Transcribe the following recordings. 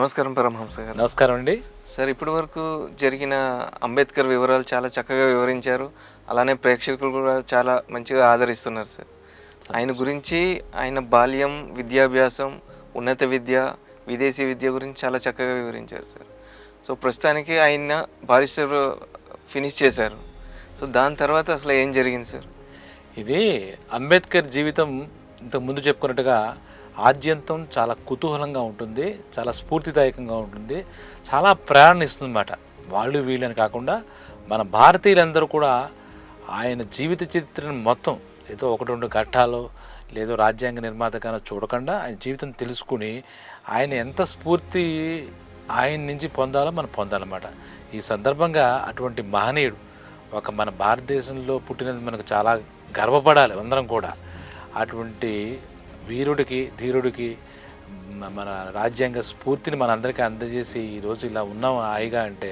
నమస్కారం పరమహంస గారు. నమస్కారం అండి. సార్ ఇప్పటి వరకు జరిగిన అంబేద్కర్ వివరాలు చాలా చక్కగా వివరించారు. అలానే ప్రేక్షకులు కూడా చాలా మంచిగా ఆదరిస్తున్నారు సార్. ఆయన గురించి, ఆయన బాల్యం, విద్యాభ్యాసం, ఉన్నత విద్య, విదేశీ విద్య గురించి చాలా చక్కగా వివరించారు సార్. సో ప్రస్తుతానికి ఆయన బారిస్టర్ ఫినిష్ చేశారు. సో దాని తర్వాత అసలు ఏం జరిగింది సార్? ఇది అంబేద్కర్ జీవితం ఇంతకు ముందు చెప్పుకున్నట్టుగా ఆద్యంతం చాలా కుతూహలంగా ఉంటుంది, చాలా స్ఫూర్తిదాయకంగా ఉంటుంది, చాలా ప్రేరణ ఇస్తుందన్నమాట. వాళ్ళు వీళ్ళని కాకుండా మన భారతీయులందరూ కూడా ఆయన జీవిత చరిత్రను మొత్తం ఏదో ఒకటి రెండు ఘట్టాలు లేదో రాజ్యాంగ నిర్మాతగానో చూడకుండా ఆయన జీవితం తెలుసుకుని ఆయన ఎంత స్ఫూర్తి ఆయన నుంచి పొందాలో మనం పొందాలన్నమాట. ఈ సందర్భంగా అటువంటి మహనీయుడు ఒక మన భారతదేశంలో పుట్టినది మనకు చాలా గర్వపడాలి అందరం కూడా. అటువంటి వీరుడికి ధీరుడికి మన రాజ్యాంగ స్ఫూర్తిని మనందరికీ అందజేసి ఈరోజు ఇలా ఉన్నాం హాయిగా అంటే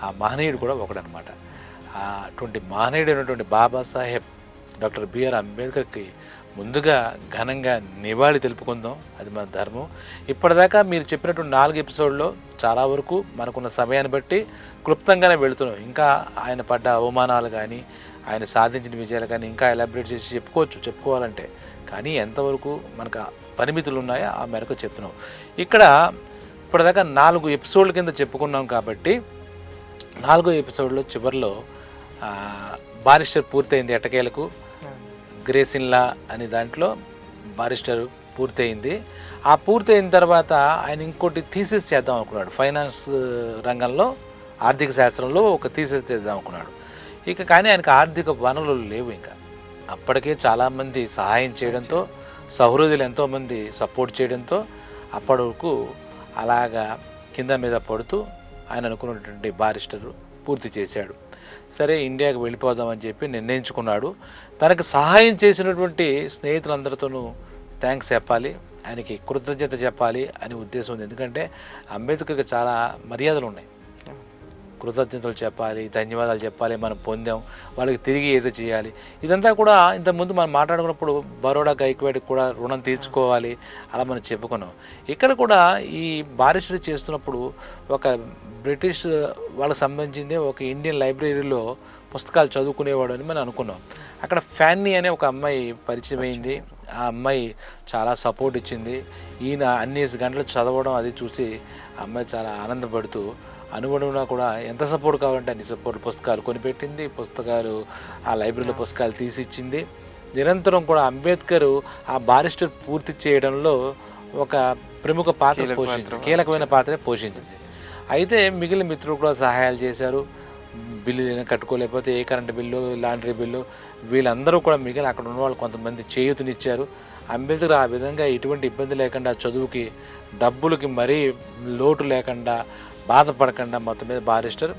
ఆ మహనీయుడు కూడా ఒకడనమాట. అటువంటి మహనీయుడైనటువంటి బాబాసాహెబ్ డాక్టర్ బిఆర్ అంబేద్కర్కి ముందుగా ఘనంగా నివాళి తెలుపుకుందాం, అది మన ధర్మం. ఇప్పటిదాకా మీరు చెప్పినటువంటి 4 ఎపిసోడ్లో చాలా వరకు మనకున్న సమయాన్ని బట్టి క్లుప్తంగానే వెళుతున్నాం. ఇంకా ఆయన పడ్డ అవమానాలు కానీ ఆయన సాధించిన విజయాలు కానీ ఇంకా ఎలాబరేట్ చేసి చెప్పుకోవాలంటే, కానీ ఎంతవరకు మనకు పరిమితులు ఉన్నాయో ఆ మేరకు చెప్తున్నాం. ఇక్కడ ఇప్పటిదాకా 4 ఎపిసోడ్ల కింద చెప్పుకున్నాం కాబట్టి 4వ ఎపిసోడ్లో చివరిలో బారిస్టర్ పూర్తయింది. ఎట్టకేలకు గ్రేసిన్లా అనే దాంట్లో బారిస్టర్ పూర్తయింది. ఆ పూర్తయిన తర్వాత ఆయన ఇంకోటి థీసిస్ చేద్దాం అనుకున్నాడు. ఫైనాన్స్ రంగంలో ఆర్థిక శాస్త్రంలో ఒక థీసిస్ చేద్దాం అనుకున్నాడు. కానీ ఆయనకు ఆర్థిక వనరులు లేవు. ఇంకా అప్పటికే చాలామంది సహాయం చేయడంతో, సహృదులు ఎంతోమంది సపోర్ట్ చేయడంతో అప్పటి వరకు అలాగా కింద మీద పడుతూ ఆయన అనుకున్నటువంటి బారిస్టర్ పూర్తి చేశాడు. సరే ఇండియాకి వెళ్ళిపోదామని చెప్పి నిర్ణయించుకున్నాడు. తనకు సహాయం చేసినటువంటి స్నేహితులందరితోనూ థ్యాంక్స్ చెప్పాలి, ఆయనకి కృతజ్ఞత చెప్పాలి అని ఉద్దేశం ఉంది. ఎందుకంటే అంబేద్కర్కి చాలా మర్యాదలు ఉన్నాయి. కృతజ్ఞతలు చెప్పాలి, ధన్యవాదాలు చెప్పాలి, మనం పొందాం, వాళ్ళకి తిరిగి ఏదో చేయాలి. ఇదంతా కూడా ఇంతకుముందు మనం మాట్లాడుకున్నప్పుడు బరోడా గైక్వాడ్కి కూడా రుణం తీర్చుకోవాలి, అలా మనం చెప్పుకున్నాం. ఇక్కడ కూడా ఈ బారిస్టర్ చేస్తున్నప్పుడు ఒక బ్రిటిష్ వాళ్ళకి సంబంధించింది ఒక ఇండియన్ లైబ్రరీలో పుస్తకాలు చదువుకునేవాడు అని మనం అనుకున్నాం. అక్కడ ఫ్యాన్నీ అనే ఒక అమ్మాయి పరిచయం అయింది. ఆ అమ్మాయి చాలా సపోర్ట్ ఇచ్చింది. ఈయన అన్ని గంటలు చదవడం అది చూసి ఆ అమ్మాయి చాలా ఆనందపడుతూ అనుగుణంగా కూడా ఎంత సపోర్ట్ కావాలంటే అన్ని సపోర్ట్ పుస్తకాలు కొనిపెట్టింది, పుస్తకాలు ఆ లైబ్రరీలో పుస్తకాలు తీసిచ్చింది. నిరంతరం కూడా అంబేద్కర్ ఆ బారిస్టర్ పూర్తి చేయడంలో ఒక ప్రముఖ పాత్ర పోషించింది, కీలకమైన పాత్ర పోషించింది. అయితే మిగిలిన మిత్రులు కూడా సహాయాలు చేశారు. బిల్లు ఏదైనా కట్టుకోలేకపోతే ఏ కరెంటు బిల్లు, లాండ్రీ బిల్లు, వీళ్ళందరూ కూడా మిగిలిన అక్కడ ఉన్న వాళ్ళు కొంతమంది చేయూతనిచ్చారు. అంబేద్కర్ ఆ విధంగా ఎటువంటి ఇబ్బంది లేకుండా చదువుకి డబ్బులకి మరీ లోటు లేకుండా బాధపడకుండా మొత్తం మీద బారిస్టర్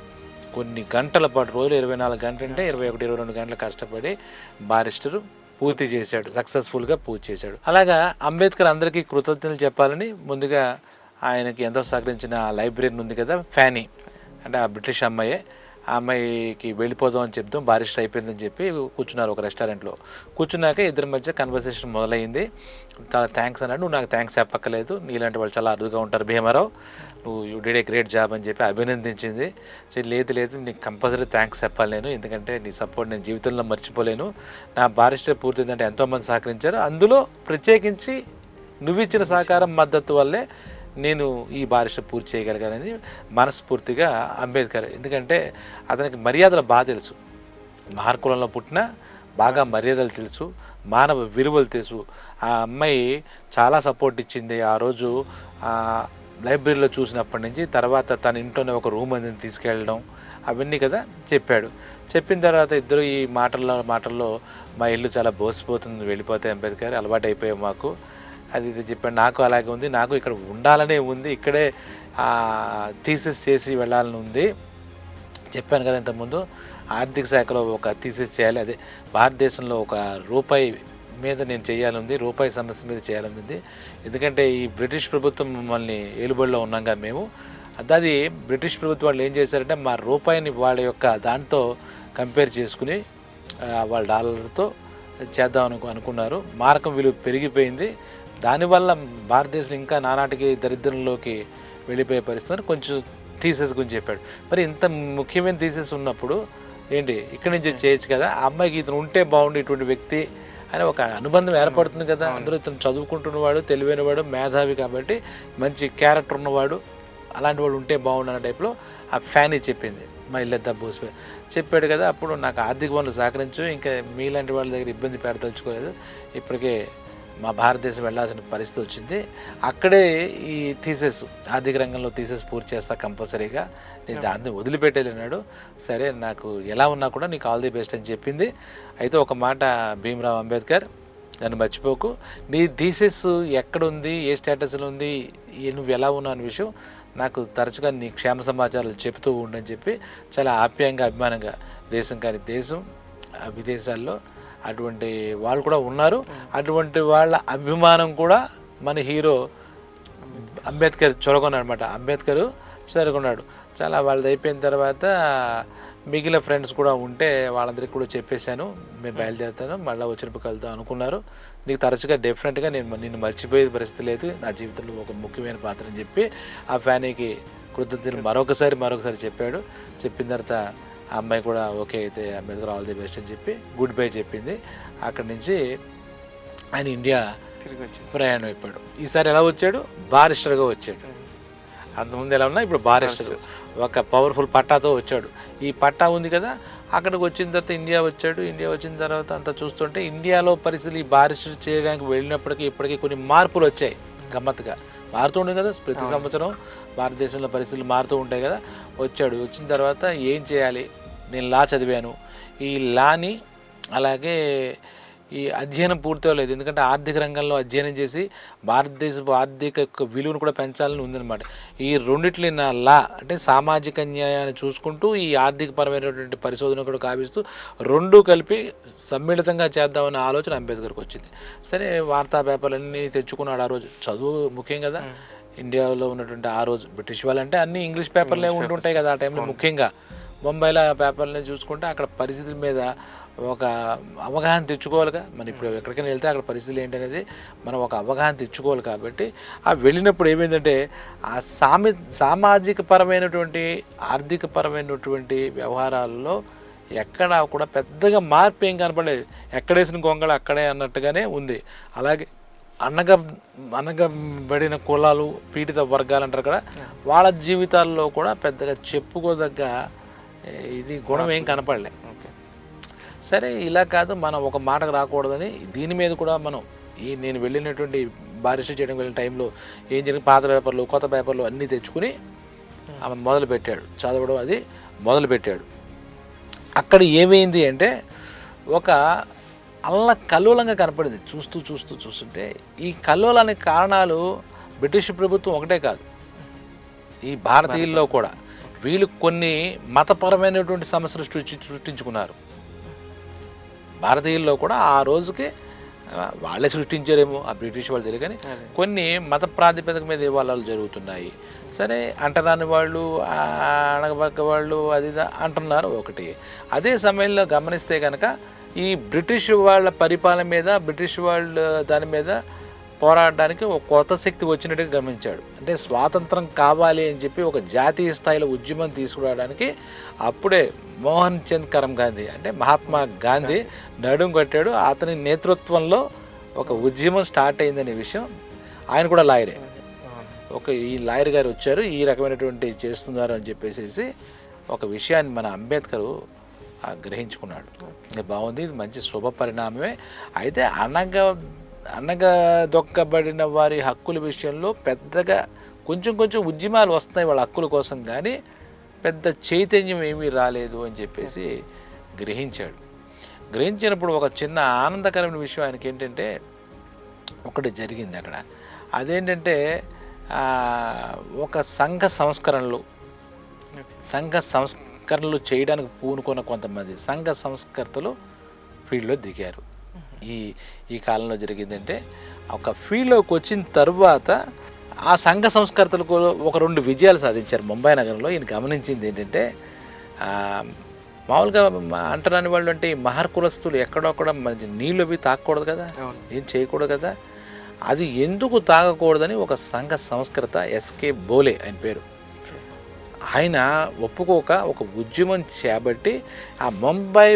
కొన్ని గంటల పాటు, రోజులు 24 గంటలు అంటే 21-22 గంటలు కష్టపడి బారిస్టర్ పూర్తి చేశాడు, సక్సెస్ఫుల్గా పూర్తి చేశాడు. అలాగా అంబేద్కర్ అందరికీ కృతజ్ఞతలు చెప్పాలని ముందుగా ఆయనకి ఎంతో సహకరించిన లైబ్రరీ ఉంది కదా ఫ్యానీ, అంటే ఆ బ్రిటిష్ అమ్మాయే, ఆ అమ్మాయికి వెళ్ళిపోదాం అని చెప్తాం, బారిస్టర్ అయిపోయిందని చెప్పి కూర్చున్నారు ఒక రెస్టారెంట్లో. కూర్చున్నాక ఇద్దరి మధ్య కన్వర్సేషన్ మొదలైంది. చాలా థ్యాంక్స్ అన్నాడు. నువ్వు నాకు థ్యాంక్స్ చెప్పక్కర్లేదు, నీలాంటి వాళ్ళు చాలా అరుదుగా ఉంటారు భీమారావు, నువ్వు you did a great job అని చెప్పి అభినందించింది. సో లేదు నీకు కంపల్సరీ థ్యాంక్స్ చెప్పాలి నేను, ఎందుకంటే నీ సపోర్ట్ నేను జీవితంలో మర్చిపోలేను. నా బారిస్టర్ పూర్తిందంటే ఎంతోమంది సహకరించారు, అందులో ప్రత్యేకించి నువ్వు ఇచ్చిన సహకారం మద్దతు వల్లే నేను ఈ బారిస్టర్ పూర్తి చేయగలిగానని మనస్ఫూర్తిగా అంబేద్కర్, ఎందుకంటే అతనికి మర్యాదలు బాగా తెలుసు, మహార్కులంలో పుట్టిన బాగా మర్యాదలు తెలుసు, మానవ విలువలు తెలుసు. ఆ అమ్మాయి చాలా సపోర్ట్ ఇచ్చింది. ఆ రోజు లైబ్రరీలో చూసినప్పటి నుంచి తర్వాత తన ఇంట్లోనే ఒక రూమ్ అనేది తీసుకెళ్ళడం అవన్నీ కదా చెప్పాడు. చెప్పిన తర్వాత ఇద్దరు ఈ మాటల్లో మా ఇల్లు చాలా బోసిపోతుంది, వెళ్ళిపోతే అంబేద్కర్ అలవాటు అయిపోయాం మాకు, అది ఇది చెప్పాడు. నాకు అలాగే ఉంది, నాకు ఇక్కడ ఉండాలనే ఉంది, ఇక్కడే థీసిస్ చేసి వెళ్ళాలని ఉంది. చెప్పాను కదా ఇంతకుముందు, ఆర్థిక శాఖలో ఒక థీసిస్ చేయాలి, అదే భారతదేశంలో ఒక రూపాయి మీద నేను చేయాలని, రూపాయి సమస్య మీద చేయాలని ఉంది. ఎందుకంటే ఈ బ్రిటిష్ ప్రభుత్వం మమ్మల్ని ఏలుబడిలో ఉన్నాగా మేము, అది బ్రిటిష్ ప్రభుత్వం వాళ్ళు ఏం చేశారంటే మా రూపాయిని వాళ్ళ యొక్క దాంతో కంపేర్ చేసుకుని వాళ్ళ డాలర్తో చేద్దాం అనుకున్నారు. మారకం విలువ పెరిగిపోయింది. దానివల్ల భారతదేశం ఇంకా నానాటికి దరిద్రంలోకి వెళ్ళిపోయే పరిస్థితి కొంచెం థీసెస్ గురించి చెప్పాడు. మరి ఇంత ముఖ్యమైన థీసెస్ ఉన్నప్పుడు ఏంటి ఇక్కడి నుంచి చేయొచ్చు కదా, ఆ అమ్మాయికి ఇతను ఉంటే బాగుండు ఇటువంటి వ్యక్తి అని ఒక అనుబంధం ఏర్పడుతుంది కదా. అందులో ఇతను చదువుకుంటున్నవాడు, తెలివైనవాడు, మేధావి కాబట్టి మంచి క్యారెక్టర్ ఉన్నవాడు, అలాంటి వాడు ఉంటే బాగుండు అన్న టైప్లో ఆ ఫ్యానీ చెప్పింది. మా ఇల్లెద్దా బోసిపోయి చెప్పాడు కదా. అప్పుడు నాకు ఆర్థిక వనరులు సహకరించు, ఇంకా మీలాంటి వాళ్ళ దగ్గర ఇబ్బంది పెడతలుచుకోలేదు, ఇప్పటికే మా భారతదేశం వెళ్ళాల్సిన పరిస్థితి వచ్చింది, అక్కడే ఈ థీసెస్ ఆర్థిక రంగంలో థీసెస్ పూర్తి చేస్తా కంపల్సరీగా, నేను దాన్ని వదిలిపెట్టేదన్నాడు. సరే నాకు ఎలా ఉన్నా కూడా నీకు ఆల్ ది బెస్ట్ అని చెప్పింది. అయితే ఒక మాట భీమ్రావ్ అంబేద్కర్, నన్ను మర్చిపోకు, నీ థీసెస్ ఎక్కడుంది, ఏ స్టేటస్లో ఉంది, నువ్వు ఎలా ఉన్నావు అనే విషయం నాకు తరచుగా నీ క్షేమ సమాచారాలు చెప్తూ ఉండని చెప్పి చాలా ఆప్యాయంగా అభిమానంగా, దేశం కాని దేశం విదేశాల్లో అటువంటి వాళ్ళు కూడా ఉన్నారు, అటువంటి వాళ్ళ అభిమానం కూడా మన హీరో అంబేద్కర్ చొరగొన్నాడు అనమాట. అంబేద్కర్ చొరగొన్నాడు. చాలా వాళ్ళది అయిపోయిన తర్వాత మిగిలిన ఫ్రెండ్స్ కూడా ఉంటే వాళ్ళందరికీ కూడా చెప్పేశాను, మేము బయలుదేరుతాను, మళ్ళీ వచ్చినప్పుడు కలుద్దాం అనుకున్నారు, నీకు తరచుగా డెఫినెట్గా నిన్ను మర్చిపోయే పరిస్థితి లేదు, నా జీవితంలో ఒక ముఖ్యమైన పాత్ర అని చెప్పి ఆ ఫ్యానీకి కృతజ్ఞతలు మరొకసారి చెప్పాడు. చెప్పిన తర్వాత ఆ అమ్మాయి కూడా ఓకే అయితే అంబేద్కర్ ఆల్ ది బెస్ట్ అని చెప్పి గుడ్ బై చెప్పింది. అక్కడి నుంచి ఆయన ఇండియా ప్రయాణం అయిపోయాడు. ఈసారి ఎలా వచ్చాడు, బారిస్టర్గా వచ్చాడు. అంతకుముందు ఎలా ఉన్నా ఇప్పుడు బారిస్టర్, ఒక పవర్ఫుల్ పట్టాతో వచ్చాడు. ఈ పట్టా ఉంది కదా, అక్కడికి వచ్చిన తర్వాత ఇండియా వచ్చాడు. ఇండియా వచ్చిన తర్వాత అంతా చూస్తుంటే ఇండియాలో పరిస్థితులు ఈ బారిస్టర్ చేయడానికి వెళ్ళినప్పటికీ ఇప్పటికీ కొన్ని మార్పులు వచ్చాయి. గమ్మత్తుగా మారుతూ ఉంటుంది కదా, ప్రతి సంవత్సరం భారతదేశంలో పరిస్థితులు మారుతూ ఉంటాయి కదా. వచ్చాడు, వచ్చిన తర్వాత ఏం చేయాలి, నేను లా చదివాను, ఈ లాని అలాగే ఈ అధ్యయనం పూర్తి అవ్వలేదు, ఎందుకంటే ఆర్థిక రంగంలో అధ్యయనం చేసి భారతదేశపు ఆర్థిక విలువను కూడా పెంచాలని ఉందన్నమాట. ఈ రెండిట్లని నా లా అంటే సామాజిక న్యాయాన్ని చూసుకుంటూ ఈ ఆర్థికపరమైనటువంటి పరిశోధన కూడా కావిస్తూ రెండు కలిపి సమ్మిళితంగా చేద్దామనే ఆలోచన అంబేద్కర్కి వచ్చింది. సరే వార్తా పేపర్లన్నీ తెచ్చుకున్నాడు. ఆ రోజు చదువు ముఖ్యం కదా, ఇండియాలో ఉన్నటువంటి ఆ రోజు బ్రిటిష్ వాళ్ళంటే అన్నీ ఇంగ్లీష్ పేపర్లే ఉంటుంటాయి కదా ఆ టైంలో. ముఖ్యంగా బొంబాయిలో ఆ పేపర్లని చూసుకుంటే అక్కడ పరిస్థితుల మీద ఒక అవగాహన తెచ్చుకోవాలిగా. మనం ఇప్పుడు ఎక్కడికైనా వెళ్తే అక్కడ పరిస్థితులు ఏంటనేది మనం ఒక అవగాహన తెచ్చుకోవాలి. కాబట్టి ఆ వెళ్ళినప్పుడు ఏమైందంటే ఆ సామాజిక పరమైనటువంటి ఆర్థిక పరమైనటువంటి వ్యవహారాల్లో ఎక్కడా కూడా పెద్దగా మార్పు ఏం కనపడలేదు, ఎక్కడేసిన గొంగళ అక్కడే అన్నట్టుగానే ఉంది. అలాగే అనగబడిన కులాలు, పీడిత వర్గాలు అంటారు కదా, వాళ్ళ జీవితాల్లో కూడా పెద్దగా చెప్పుకోదగ్గ ఇది గుణం ఏం కనపడలే. సరే ఇలా కాదు, మనం ఒక మాటకు రాకూడదని దీని మీద కూడా మనం నేను వెళ్ళినటువంటి బారిస్టర్ చేయడం వెళ్ళిన టైంలో ఏం జరిగింది, పాత పేపర్లు కొత్త పేపర్లు అన్నీ తెచ్చుకుని ఆమె మొదలుపెట్టాడు చదవడం. అది మొదలుపెట్టాడు. అక్కడ ఏమైంది అంటే ఒక కల్లోలంగా కనపడింది. చూస్తుంటే ఈ కల్లోలానికి కారణాలు బ్రిటిష్ ప్రభుత్వం ఒకటే కాదు, ఈ భారతీయుల్లో కూడా వీళ్ళు కొన్ని మతపరమైనటువంటి సమస్యలు సృష్టించుకున్నారు. భారతీయుల్లో కూడా ఆ రోజుకి వాళ్ళే సృష్టించారేమో, ఆ బ్రిటిష్ వాళ్ళు తెలియదు, కానీ కొన్ని మత ప్రాతిపదిక మీద వివాదాలు జరుగుతున్నాయి. సరే అంటరాని వాళ్ళు, అణగబక్క వాళ్ళు అది అంటున్నారు ఒకటి. అదే సమయంలో గమనిస్తే కనుక ఈ బ్రిటిష్ వాళ్ళ పరిపాలన మీద, బ్రిటిష్ వాళ్ళ దాని మీద పోరాడడానికి ఒక కొత్త శక్తి వచ్చినట్టుగా గమనించాడు. అంటే స్వాతంత్రం కావాలి అని చెప్పి ఒక జాతీయ స్థాయిలో ఉద్యమం తీసుకురావడానికి అప్పుడే మోహన్ చంద్ కరంగాంధీ అంటే మహాత్మా గాంధీ నడుం కట్టాడు. అతని నేతృత్వంలో ఒక ఉద్యమం స్టార్ట్ అయిందనే విషయం, ఆయన కూడా లాయరే, ఈ లాయర్ గారు వచ్చారు, ఈ రకమైనటువంటి చేస్తున్నారు అని చెప్పేసి ఒక విషయాన్ని మన అంబేద్కర్ గ్రహించుకున్నాడు. బాగుంది, ఇది మంచి శుభ పరిణామమే. అయితే అనగదొక్కబడిన వారి హక్కుల విషయంలో పెద్దగా కొంచెం ఉద్యమాలు వస్తున్నాయి వాళ్ళ హక్కుల కోసం, కానీ పెద్ద చైతన్యం ఏమీ రాలేదు అని చెప్పేసి గ్రహించాడు. గ్రహించినప్పుడు ఒక చిన్న ఆనందకరమైన విషయం ఆయనకి ఏంటంటే ఒకటి జరిగింది అక్కడ. అదేంటంటే ఒక సంఘ సంస్కరణలు చేయడానికి పూనుకున్న కొంతమంది సంఘ సంస్కర్తలు ఫీల్డ్లో దిగారు. ఈ కాలంలో జరిగిందంటే ఒక ఫీల్డ్లోకి వచ్చిన తర్వాత ఆ సంఘ సంస్కర్తలకు ఒక 2 విజయాలు సాధించారు ముంబై నగరంలో. ఈయన గమనించింది ఏంటంటే మామూలుగా అంటరాని వాళ్ళు అంటే ఈ మహర్ కులస్తులు ఎక్కడొక్కడ మంచి నీళ్ళు అవి తాకూడదు కదా, ఏం చేయకూడదు కదా. అది ఎందుకు తాగకూడదని ఒక సంఘ సంస్కర్త ఎస్కే బోలే ఆయన పేరు. ఆయన ఒప్పుకోక ఒక ఉద్యమం చేపట్టి ఆ ముంబై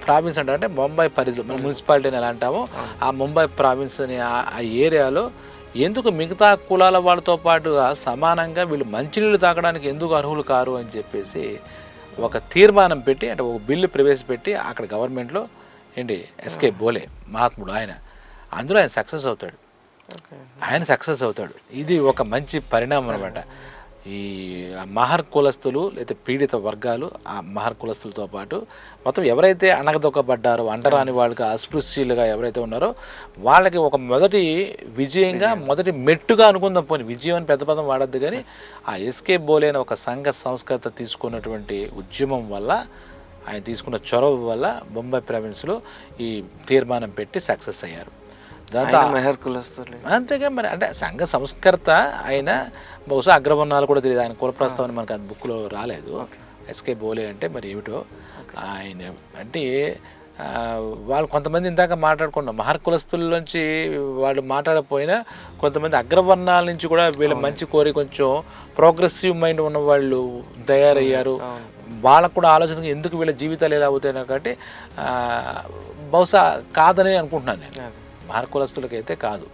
ప్రావిన్స్ అంటే ముంబై పరిధిలో మన మున్సిపాలిటీని ఎలా అంటామో ఆ ముంబై ప్రావిన్స్ అని ఆ ఏరియాలో ఎందుకు మిగతా కులాల వాళ్ళతో పాటుగా సమానంగా వీళ్ళు మంచినీళ్ళు తాగడానికి ఎందుకు అర్హులు కారు అని చెప్పేసి ఒక తీర్మానం పెట్టి అంటే ఒక బిల్లు ప్రవేశపెట్టి అక్కడ గవర్నమెంట్లో ఏంటి ఎస్కే బోలే మహాత్ముడు ఆయన, అందులో ఆయన సక్సెస్ అవుతాడు. ఇది ఒక మంచి పరిణామం అనమాట. ఈ మహర్ కులస్తులు లేదా పీడిత వర్గాలు ఆ మహర్ కులస్తులతో పాటు మొత్తం ఎవరైతే అణగదొక్కబడ్డారో అంటరాని వాళ్ళకి అస్పృశ్యులుగా ఎవరైతే ఉన్నారో వాళ్ళకి ఒక మొదటి విజయంగా మొదటి మెట్టుగా అనుకుందాం. పోనీ విజయం అని పెద్ద పదం వాడద్దు, కానీ ఆ ఎస్కే బోలే అనే ఒక సంఘ సంస్కృత తీసుకున్నటువంటి ఉద్యమం వల్ల ఆయన తీసుకున్న చొరవ వల్ల బొంబాయి ప్రావిన్స్లో ఈ తీర్మానం పెట్టి సక్సెస్ అయ్యారు. దాంతో అంతేగా మరి అంటే సంఘ సంస్కర్త ఆయన బహుశా అగ్రవర్ణాలు కూడా తెలియదు, ఆయన కుల ప్రస్తావన మనకు అది బుక్లో రాలేదు. ఎస్కే బోలే అంటే మరి ఏమిటో ఆయన అంటే వాళ్ళు కొంతమంది ఇందాక మాట్లాడుకున్నాం మహర్ కులస్తుల్లోంచి వాళ్ళు మాట్లాడకపోయినా కొంతమంది అగ్రవర్ణాల నుంచి కూడా వీళ్ళ మంచి కోరి కొంచెం ప్రోగ్రెసివ్ మైండ్ ఉన్న వాళ్ళు తయారయ్యారు. వాళ్ళకు కూడా ఆలోచన ఎందుకు వీళ్ళ జీవితాలు ఎలా అవుతాయి కాబట్టి బహుశా కాదని అనుకుంటున్నాను నేను. మహర్ కులస్తులకైతే కాదు,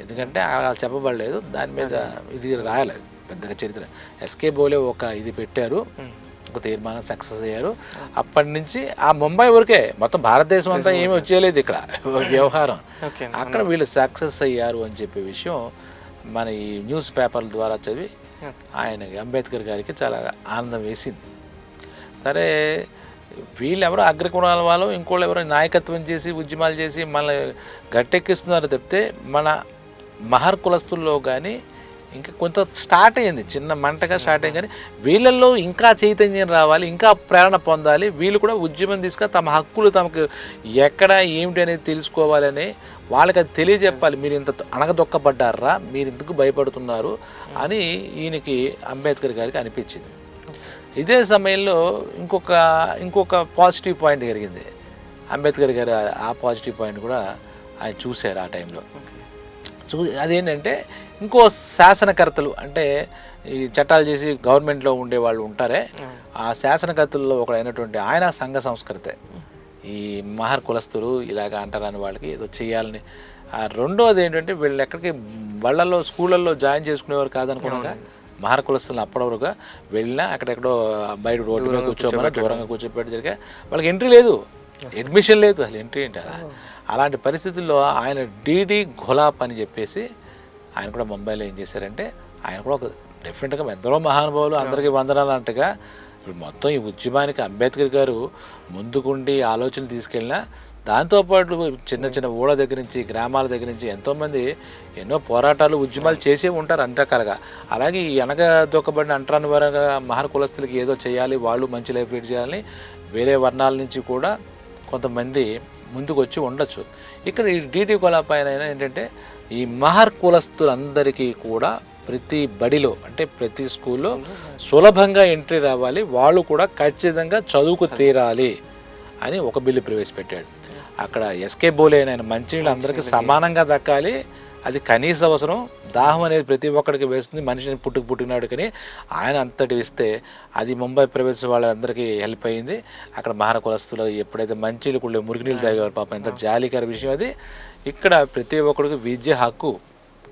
ఎందుకంటే అలా చెప్పబడలేదు, దాని మీద ఇది రాయలేదు పెద్దగా చరిత్ర. ఎస్కే బోలే ఒక ఇది పెట్టారు, ఒక తీర్మానం సక్సెస్ అయ్యారు. అప్పటి నుంచి ఆ ముంబై వరకే, మొత్తం భారతదేశం అంతా ఏమీ వచ్చేయలేదు ఇక్కడ వ్యవహారం, అక్కడ వీళ్ళు సక్సెస్ అయ్యారు అని చెప్పే విషయం మన ఈ న్యూస్ పేపర్ల ద్వారా చదివి ఆయనకి అంబేద్కర్ గారికి చాలా ఆనందం వేసింది. సరే వీళ్ళు ఎవరో అగ్రకుణాల వాళ్ళు ఇంకోళ్ళు ఎవరో నాయకత్వం చేసి ఉద్యమాలు చేసి మనల్ని గట్టెక్కిస్తున్నారు తప్పితే మన మహర్ కులస్తుల్లో కానీ ఇంకా కొంత స్టార్ట్ అయ్యింది, చిన్న మంటగా స్టార్ట్ అయ్యింది. కానీ వీళ్ళల్లో ఇంకా చైతన్యం రావాలి, ఇంకా ప్రేరణ పొందాలి, వీళ్ళు కూడా ఉద్యమం తీసుకొని తమ హక్కులు తమకు ఎక్కడ ఏమిటి అనేది తెలుసుకోవాలని వాళ్ళకి అది తెలియజెప్పాలి. మీరు ఇంత అణగదొక్కబడ్డారా, మీరు ఇందుకు భయపడుతున్నారు అని ఈయనకి అంబేద్కర్ గారికి అనిపించింది. ఇదే సమయంలో ఇంకొక పాజిటివ్ పాయింట్ జరిగింది. అంబేద్కర్ గారు ఆ పాజిటివ్ పాయింట్ కూడా ఆయన చూశారు ఆ టైంలో. అదేంటంటే ఇంకో శాసనకర్తలు అంటే ఈ చట్టాలు చేసి గవర్నమెంట్లో ఉండే వాళ్ళు ఉంటారే, ఆ శాసనకర్తల్లో ఒకడైనటువంటి ఆయన సంఘ సంస్కృతే. ఈ మహర్ కులస్తులు ఇలాగ అంటారని వాళ్ళకి ఏదో చేయాలని. రెండోది ఏంటంటే వీళ్ళని ఎక్కడికి వాళ్ళల్లో స్కూళ్ళల్లో జాయిన్ చేసుకునేవారు కాదనుకున్నాగా మహర్ కులస్తులను అప్పటివరకుగా వెళ్ళినా అక్కడెక్కడో బయట రోడ్డు మీద కూర్చోమని దూరంగా కూర్చోబెట్టి జరిగా వాళ్ళకి ఎంట్రీ లేదు, అడ్మిషన్ లేదు, అసలు ఎంట్రీ ఏంటారా. అలాంటి పరిస్థితుల్లో ఆయన డిడి గులాబ్ అని చెప్పేసి ఆయన కూడా ముంబైలో ఏం చేశారంటే ఆయన కూడా ఒక డెఫినెట్గా ఎందరో మహానుభావులు అందరికీ వందనాలు అంటగా ఇప్పుడు మొత్తం ఈ ఉద్యమానికి అంబేద్కర్ గారు ముందుకుండి ఆలోచనలు తీసుకెళ్ళినా దాంతోపాటు చిన్న చిన్న ఊళ్ళ దగ్గర నుంచి గ్రామాల దగ్గర నుంచి ఎంతోమంది ఎన్నో పోరాటాలు ఉద్యమాలు చేసే ఉంటారు అన్ని రకాలుగా. అలాగే ఈ దొక్కబడిన అంటరాని వారంగా మహర్ కులస్తులకి ఏదో చేయాలి, వాళ్ళు మంచి లైఫ్ లీడ్ చేయాలని వేరే వర్ణాల నుంచి కూడా కొంతమంది ముందుకు వచ్చి ఉండొచ్చు. ఇక్కడ ఈ డిటి గులాబ్ ఆయన ఏంటంటే ఈ మహర్ కులస్తులందరికీ కూడా ప్రతి బడిలో అంటే ప్రతి స్కూల్లో సులభంగా ఎంట్రీ రావాలి, వాళ్ళు కూడా ఖచ్చితంగా చదువుకు తీరాలి అని ఒక బిల్లు ప్రవేశపెట్టాడు. అక్కడ ఎస్కే బోలే ఆయన మంచినీళ్ళు అందరికీ సమానంగా దక్కాలి, అది కనీస అవసరం, దాహం అనేది ప్రతి ఒక్కడికి వేస్తుంది, మనిషిని పుట్టినాడు. కానీ ఆయన అంతటి ఇస్తే అది ముంబై ప్రైవేట్స్ వాళ్ళందరికీ హెల్ప్ అయ్యింది. అక్కడ మహర్ కులస్తులు ఎప్పుడైతే మంచినీళ్ళు కూడా మురికినీళ్ళు తాగేవారు, పాపం ఎంత జాలికర విషయం అది. ఇక్కడ ప్రతి ఒక్కడికి విద్య హక్కు,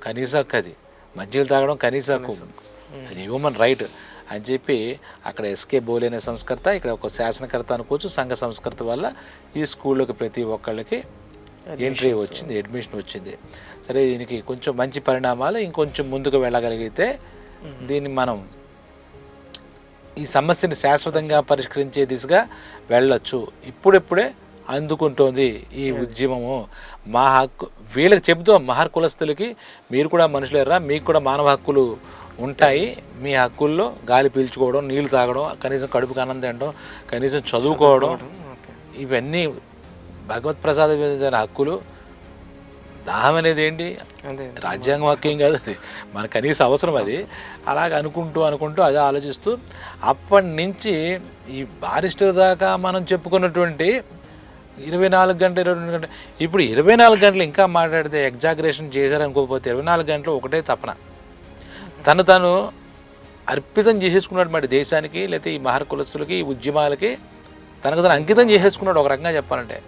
కనీస హక్కు, అది మంచినీళ్ళు తాగడం కనీస హక్కు, అది హ్యూమన్ రైట్ అని చెప్పి అక్కడ ఎస్కే బోలే అనే సంస్కర్త, ఇక్కడ ఒక శాసనకర్త అనుకోవచ్చు, సంఘ సంస్కృతి వల్ల ఈ స్కూళ్ళకి ప్రతి ఒక్కళ్ళకి ఎంట్రీ వచ్చింది, అడ్మిషన్ వచ్చింది. సరే దీనికి కొంచెం మంచి పరిణామాలు ఇంకొంచెం ముందుకు వెళ్ళగలిగితే దీన్ని మనం ఈ సమస్యని శాశ్వతంగా పరిష్కరించే దిశగా వెళ్ళొచ్చు. ఇప్పుడే అందుకుంటోంది ఈ ఉద్యమము. మా హక్కు వీళ్ళకి చెబుతాం, మహర్ కులస్తులకి మీరు కూడా మనుషులేరా, మీకు కూడా మానవ హక్కులు ఉంటాయి, మీ హక్కుల్లో గాలి పీల్చుకోవడం, నీళ్లు తాగడం, కనీసం కడుపుకి అన్నం తినడం, కనీసం చదువుకోవడం, ఇవన్నీ భగవత్ ప్రసాద హక్కులు. దాహం అనేది ఏంటి, రాజ్యాంగం హక్కు ఏం కాదు, అది మన కనీస అవసరం. అది అలాగ అనుకుంటూ అదే ఆలోచిస్తూ అప్పటి నుంచి ఈ బారిస్టర్ దాకా మనం చెప్పుకున్నటువంటి 24 గంటలు 22 గంటలు ఇప్పుడు 24 గంటలు ఇంకా మాట్లాడితే ఎగ్జాగరేషన్ చేశారనుకోకపోతే 24 గంటలు ఒకటే తపన తను అర్పితం చేసేసుకున్నాడు మరి దేశానికి, లేకపోతే ఈ మహర్ కులస్తులకి, ఈ ఉద్యమాలకి తనకు తను అంకితం చేసేసుకున్నాడు ఒక రకంగా చెప్పాలంటే.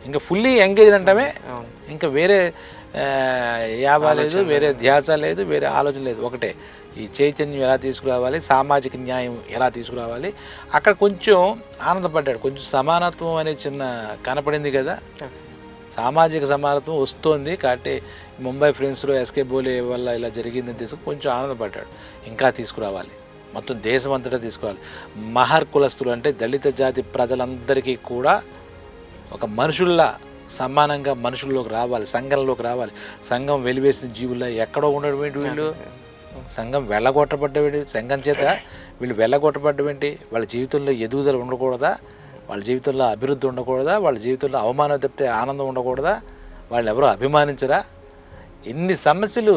ఇంకా ఫుల్లీ ఎంగేజ్ అంటామే, ఇంకా వేరే యాభా లేదు, వేరే ధ్యాస లేదు, వేరే ఆలోచన లేదు. ఒకటే ఈ చైతన్యం ఎలా తీసుకురావాలి, సామాజిక న్యాయం ఎలా తీసుకురావాలి. అక్కడ కొంచెం ఆనందపడ్డాడు, కొంచెం సమానత్వం అనేది చిన్న కనపడింది కదా, సామాజిక సమానత్వం వస్తోంది కాబట్టి ముంబై ఫ్రెండ్స్లో ఎస్కే బోలే వల్ల ఇలా జరిగిందని తీసుకు కొంచెం ఆనందపడ్డాడు. ఇంకా తీసుకురావాలి, మొత్తం దేశం అంతటా తీసుకురావాలి. మహర్ కులస్తులు అంటే దళిత జాతి ప్రజలందరికీ కూడా ఒక మనుషుల్లా సమానంగా మనుషుల్లోకి రావాలి, సంఘంలోకి రావాలి. సంఘం వెలివేసిన జీవుల్లో ఎక్కడో ఉండడం ఏంటి వీళ్ళు, సంఘం వెళ్ళగొట్టబడ్డవేంటి, సంఘం చేత వీళ్ళు వెళ్ళగొట్టబడ్డవేంటి, వాళ్ళ జీవితంలో ఎదుగుదల ఉండకూడదా, వాళ్ళ జీవితంలో అభివృద్ధి ఉండకూడదా, వాళ్ళ జీవితంలో అవమానం తప్పితే ఆనందం ఉండకూడదా, వాళ్ళు ఎవరో అభిమానించరా, ఇన్ని సమస్యలు.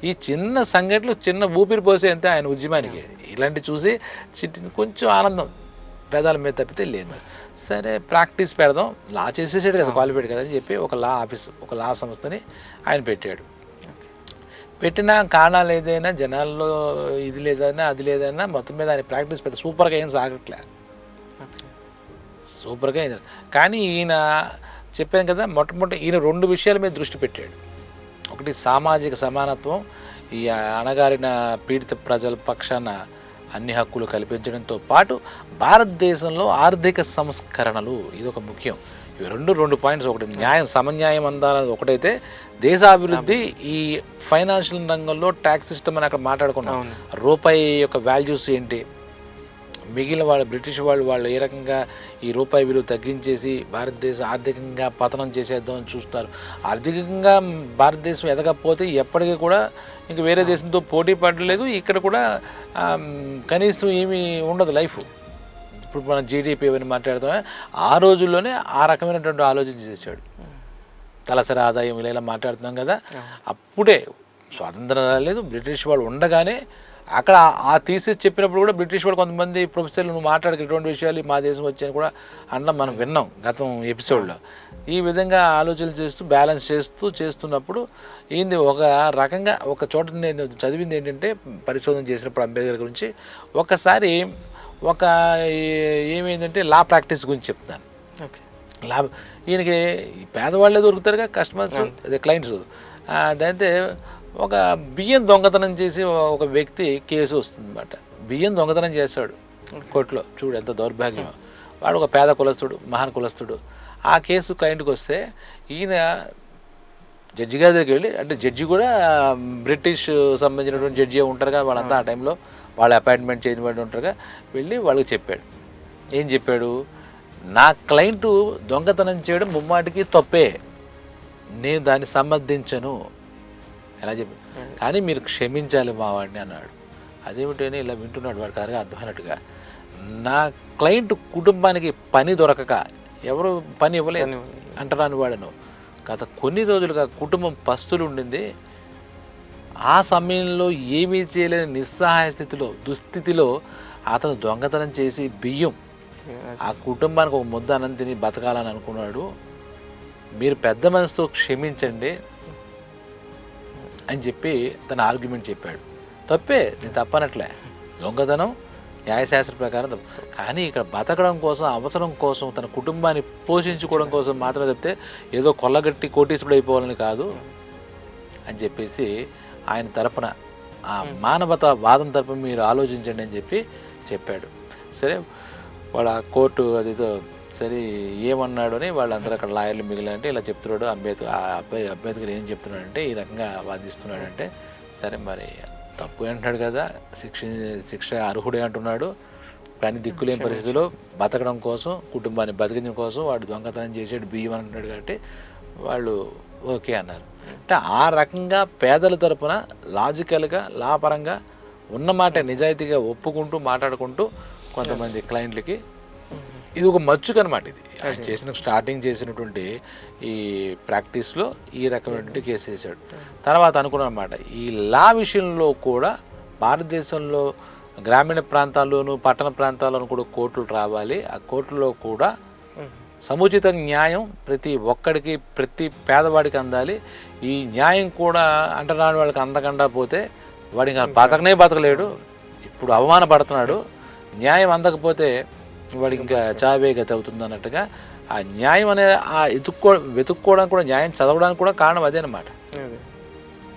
ఈ చిన్న సంఘటనలు చిన్న ఊపిరి పోసే అంతే ఆయన ఉద్యమానికి. ఇలాంటి చూసి కొంచెం ఆనందం పేదాల మీద తప్పితే లేదు. సరే ప్రాక్టీస్ పెడదాం, లా చేసేసాడు కదా, క్వాలిఫైడ్ కదా అని చెప్పి ఒక లా ఆఫీస్, ఒక లా సంస్థని ఆయన పెట్టాడు. పెట్టిన కారణాలు ఏదైనా జనాల్లో ఇది లేదన్నా అది లేదన్నా మొత్తం మీద ఆయన ప్రాక్టీస్ పెద్ద సూపర్గా ఏం సాగట్లే, సూపర్గా ఏం. కానీ ఈయన చెప్పాను కదా, మొట్టమొదటి ఈయన 2 విషయాల మీద దృష్టి పెట్టాడు. ఒకటి సామాజిక సమానత్వం, ఈ అణగారిన పీడిత ప్రజల పక్షాన అన్ని హక్కులు కల్పించడంతో పాటు భారతదేశంలో ఆర్థిక సంస్కరణలు, ఇది ఒక ముఖ్యం. ఇవి రెండు పాయింట్స్. ఒకటి న్యాయం, సమన్యాయం అందాలనేది ఒకటైతే, దేశాభివృద్ధి ఈ ఫైనాన్షియల్ రంగంలో ట్యాక్స్ సిస్టమ్ అని అక్కడ మాట్లాడుకున్నాం. రూపాయి యొక్క వాల్యూస్ ఏంటి, మిగిలిన వాళ్ళు బ్రిటిష్ వాళ్ళు ఏ రకంగా ఈ రూపాయి విలువ తగ్గించేసి భారతదేశం ఆర్థికంగా పతనం చేసేద్దామని చూస్తున్నారు. ఆర్థికంగా భారతదేశం ఎదగకపోతే ఎప్పటికీ కూడా ఇంక వేరే దేశంతో పోటీ పడలేదు. ఇక్కడ కూడా కనీసం ఏమీ ఉండదు లైఫ్. ఇప్పుడు మనం జీడిపి అని మాట్లాడుతామే, ఆ రోజుల్లోనే ఆ రకమైనటువంటి ఆలోచన చేశాడు. తలసరి ఆదాయం ఇలా మాట్లాడుతున్నాం కదా, అప్పుడే స్వాతంత్రం రాలేదు. బ్రిటిష్ వాళ్ళు ఉండగానే అక్కడ ఆ థీసిస్ చెప్పినప్పుడు కూడా బ్రిటిష్ వాళ్ళు కొంతమంది ప్రొఫెసర్లు నువ్వు మాట్లాడక ఇటువంటి విషయాలు మా దేశం వచ్చాయని కూడా అనడం మనం విన్నాం గతం ఎపిసోడ్లో. ఈ విధంగా ఆలోచనలు చేస్తూ బ్యాలెన్స్ చేస్తున్నప్పుడు ఏంది ఒక రకంగా ఒక చోట నేను చదివింది ఏంటంటే, పరిశోధన చేసినప్పుడు అంబేద్కర్ గురించి ఒకసారి ఏమైందంటే లా ప్రాక్టీస్ గురించి చెప్తాను. లా ఈయనకి పేదవాళ్ళే దొరుకుతారుగా కస్టమర్స్, అదే క్లయింట్స్. దాంతో ఒక బియ్యం దొంగతనం చేసి ఒక వ్యక్తి కేసు వస్తుందన్నమాట. బియ్యం దొంగతనం చేశాడు కోర్టులో, చూడు ఎంత దౌర్భాగ్యం. వాడు ఒక పేద కులస్తుడు, మహాన్ కులస్తుడు. ఆ కేసు క్లయింట్కి వస్తే ఈయన జడ్జి గారి దగ్గరికి వెళ్ళి, అంటే జడ్జి కూడా బ్రిటిష్ సంబంధించినటువంటి జడ్జి ఉంటారుగా వాళ్ళంతా, ఆ టైంలో వాళ్ళు అపాయింట్మెంట్ చేయని వాళ్ళు ఉంటారుగా, వెళ్ళి వాళ్ళకి చెప్పాడు. ఏం చెప్పాడు, నా క్లయింటు దొంగతనం చేయడం ముమ్మాటికి తప్పే, నేను దాన్ని సమర్థించను ఎలా చెప్పి, కానీ మీరు క్షమించాలి మా వాడిని అన్నాడు. అదేమిటని ఇలా వింటున్నాడు వాడు కారుగా అర్థమైనట్టుగా. నా క్లయింట్ కుటుంబానికి పని దొరకక, ఎవరు పని ఇవ్వలేదు అంటున్నాను వాడను, గత కొన్ని రోజులుగా కుటుంబం పస్తులు ఉండింది. ఆ సమయంలో ఏమీ చేయలేని నిస్సహాయ స్థితిలో, దుస్థితిలో అతను దొంగతనం చేసి బియ్యం ఆ కుటుంబానికి ఒక ముద్ద అన్నం తిని బతకాలని అనుకున్నాడు. మీరు పెద్ద మనసుతో క్షమించండి అని చెప్పి తన ఆర్గ్యుమెంట్ చెప్పాడు. తప్పే, నేను తప్పనట్లే, దొంగతనం న్యాయశాస్త్ర ప్రకారం తప్పు. కానీ ఇక్కడ బతకడం కోసం, అవసరం కోసం, తన కుటుంబాన్ని పోషించుకోవడం కోసం మాత్రమే తప్పితే ఏదో కొల్లగట్టి కోటీసుడు అయిపోవాలని కాదు అని చెప్పేసి ఆయన తరపున ఆ మానవతా వాదం తరపున మీరు ఆలోచించండి అని చెప్పి చెప్పాడు. సరే వాడు ఆ కోర్టు అదితో సరే ఏమన్నాడు అని వాళ్ళందరూ అక్కడ లాయర్లు మిగిలినంటే ఇలా చెప్తున్నాడు. అంబేద్కర్ ఏం చెప్తున్నాడంటే ఈ రకంగా వాదిస్తున్నాడంటే, సరే మరి తప్పు అంటున్నాడు కదా, శిక్ష అర్హుడే అంటున్నాడు, కానీ దిక్కులేని పరిస్థితుల్లో బతకడం కోసం, కుటుంబాన్ని బతికించడం కోసం వాడు దొంగతనం చేసాడు బియ్యం అంటున్నాడు కాబట్టి వాళ్ళు ఓకే అన్నారు. అంటే ఆ రకంగా పేదల తరపున లాజికల్గా లాపరంగా ఉన్నమాట నిజాయితీగా ఒప్పుకుంటూ మాట్లాడుకుంటూ కొంతమంది క్లయింట్లకి ఇది ఒక మచ్చుకు అనమాట. ఇది ఆయన స్టార్టింగ్ చేసినటువంటి ఈ ప్రాక్టీస్లో ఈ రకమైనటువంటి కేసు చేశాడు. తర్వాత అనుకున్నాను అనమాట, ఈ లా విషయంలో కూడా భారతదేశంలో గ్రామీణ ప్రాంతాల్లోనూ పట్టణ ప్రాంతాల్లోనూ కూడా కోర్టులు రావాలి. ఆ కోర్టులో కూడా సముచిత న్యాయం ప్రతి ఒక్కడికి, ప్రతి పేదవాడికి అందాలి. ఈ న్యాయం కూడా అంటరాని వాళ్ళకి అందకుండా పోతే వాడి ఇంకా బతకలేడు. ఇప్పుడు అవమానపడుతున్నాడు. న్యాయం అందకపోతే వాడికి ఇంకా చావే గతి అవుతుంది అన్నట్టుగా ఆ న్యాయం అనే ఆ వెతుక్కోవడానికి కూడా, న్యాయం చదవడానికి కూడా కారణం అదేనమాట.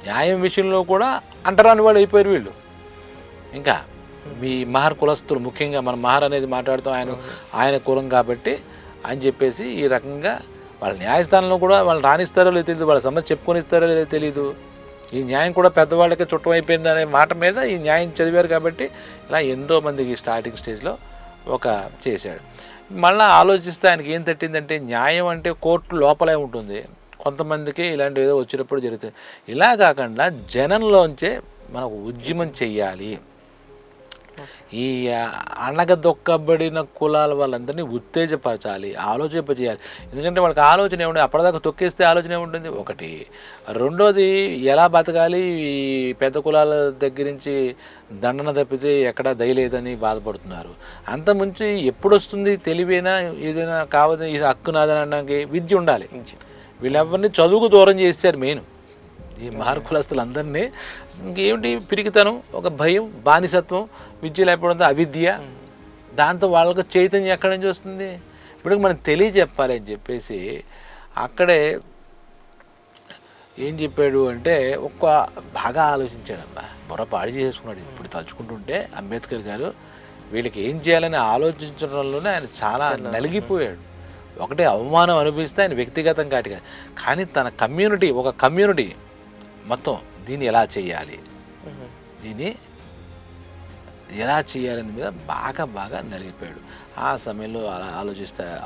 న్యాయం విషయంలో కూడా అంటరాని వాళ్ళు అయిపోయారు వీళ్ళు. ఇంకా మీ మహర్ కులస్తులు, ముఖ్యంగా మన మహర్ అనేది మాట్లాడుతాం, ఆయన కులం కాబట్టి అని చెప్పేసి ఈ రకంగా వాళ్ళ న్యాయస్థానంలో కూడా వాళ్ళు రాణిస్తారో లేదో తెలియదు, వాళ్ళ సమస్య చెప్పుకొని ఇస్తారో లేదో తెలియదు. ఈ న్యాయం కూడా పెద్దవాళ్ళకే చుట్టం అయిపోయింది అనే మాట మీద ఈ న్యాయం చదివారు కాబట్టి ఇలా ఎంతో మందికి స్టార్టింగ్ స్టేజ్లో చేశాడు. మళ్ళీ ఆలోచిస్తే ఆయనకి ఏం తట్టిందంటే, న్యాయం అంటే కోర్టు లోపలే ఉంటుంది, కొంతమందికి ఇలాంటి ఏదో వచ్చినప్పుడు జరుగుతుంది. ఇలా కాకుండా జనంలోంచే మనకు ఉద్యమం చెయ్యాలి. ఈ అణగదొక్కబడిన కులాల వాళ్ళందరినీ ఉత్తేజపరచాలి, ఆలోచింపజేయాలి. ఎందుకంటే వాళ్ళకి ఆలోచన ఏముంటుంది, అప్పటిదాకా తొక్కేస్తే ఆలోచన ఏముంటుంది ఒకటి. రెండోది ఎలా బతకాలి, ఈ పెద్ద కులాల దగ్గర నుంచి దండన తప్పితే ఎక్కడా దయలేదని బాధపడుతున్నారు. అంతకుమించి ఎప్పుడు వస్తుంది తెలివైనా, ఏదైనా కావద్దని, ఇది హక్కు నాదని అనడానికి విద్య ఉండాలి. వీళ్ళెవరిని చదువుకు దూరం చేశారు మెయిన్. ఈ మహర్ కులస్తులందరినీ ఇంకేమిటి పిరికితనం, ఒక భయం, బానిసత్వం, విద్య లేకపోవడంతో అవిద్య, దాంతో వాళ్ళకు చైతన్యం ఎక్కడి నుంచి వస్తుంది. ఇప్పుడు మనం తెలియజెప్పాలి అని చెప్పేసి అక్కడే ఏం చెప్పాడు అంటే, బాగా ఆలోచించాడమ్మా, బుర్రపాడు చేసుకున్నాడు. ఇప్పుడు తలుచుకుంటుంటే అంబేద్కర్ గారు వీళ్ళకి ఏం చేయాలని ఆలోచించడంలోనే ఆయన చాలా నలిగిపోయాడు. ఒకటే అవమానం అనిపిస్తే ఆయన వ్యక్తిగతం కాటిగా, కానీ తన కమ్యూనిటీ, ఒక కమ్యూనిటీ మొత్తం దీన్ని ఎలా చేయాలి, దీన్ని ఎలా చేయాలని మీద బాగా నలిగిపోయాడు. ఆ సమయంలో అలా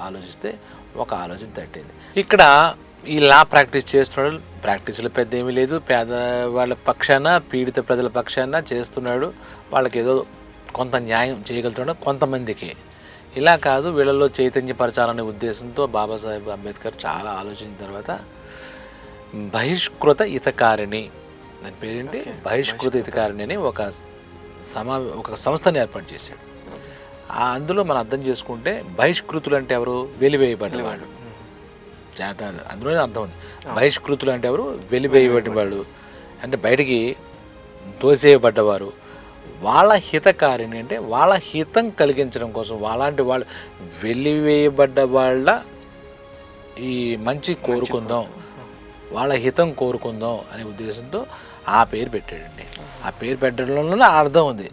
ఆలోచిస్తే ఒక ఆలోచన తట్టింది. ఇక్కడ ఈ లా ప్రాక్టీస్ చేస్తున్నాడు. ప్రాక్టీస్లో పెద్ద ఏమీ లేదు, పేదవాళ్ళ పక్షాన, పీడిత ప్రజల పక్షాన చేస్తున్నాడు. వాళ్ళకి ఏదో కొంత న్యాయం చేయగలుగుతున్నాడు కొంతమందికి. ఇలా కాదు, వీళ్ళల్లో చైతన్యపరచాలనే ఉద్దేశంతో బాబాసాహెబ్ అంబేద్కర్ చాలా ఆలోచించిన తర్వాత బహిష్కృత హితకారిణి, దాని పేరేంటి, బహిష్కృత హితకారిణి అని ఒక సంస్థని ఏర్పాటు చేశాడు. అందులో మనం అర్థం చేసుకుంటే బహిష్కృతులు అంటే ఎవరు, వెలివేయబడ్డవాళ్ళు. అందులోనే అర్థం ఉంది. బహిష్కృతులు అంటే ఎవరు, వెలివేయబడిన వాళ్ళు, అంటే బయటికి తోసేయబడ్డవారు. వాళ్ళ హితకారిణి అంటే వాళ్ళ హితం కలిగించడం కోసం, వాళ్ళంటి వాళ్ళు వెలివేయబడ్డ వాళ్ళ ఈ మంచి కోరుకుందాం, వాళ్ళ హితం కోరుకుందాం అనే ఉద్దేశంతో ఆ పేరు పెట్టాడండి. ఆ పేరు పెట్టడంలోనే అర్థం ఉంది.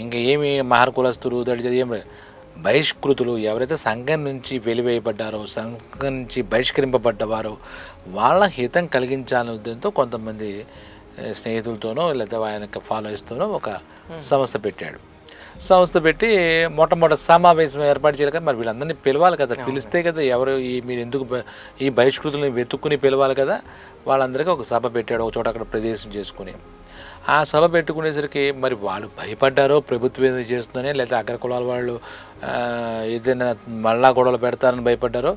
ఇంకా ఏమి మహర్ కులస్తులు, దళితులు ఏం బహిష్కృతులు, ఎవరైతే సంఘం నుంచి వెలివేయబడ్డారో, సంఘం నుంచి బహిష్కరింపబడ్డవారో వాళ్ళ హితం కలిగించాలనే ఉద్దేశంతో కొంతమంది స్నేహితులతోనో లేదా ఆయనకు ఫాలోవర్స్తోనో ఒక సంస్థ పెట్టాడు. సంస్థ పెట్టి మొట్టమొదటి సమావేశం ఏర్పాటు చేయాలి కదా, మరి వీళ్ళందరినీ పిలవాలి కదా, పిలిస్తే కదా ఎవరు మీరు ఎందుకు ఈ బహిష్కృతులను వెతుక్కుని పిలవాలి కదా. వాళ్ళందరికీ ఒక సభ పెట్టాడు, ఒక చోట అక్కడ ప్రదేశం చేసుకుని. ఆ సభ పెట్టుకునేసరికి మరి వాళ్ళు భయపడ్డారో ప్రభుత్వం ఏదో చేస్తుందని, లేదా అగ్ర కులాల వాళ్ళు ఏదైనా మళ్ళా గొడవలు పెడతారని భయపడ్డారో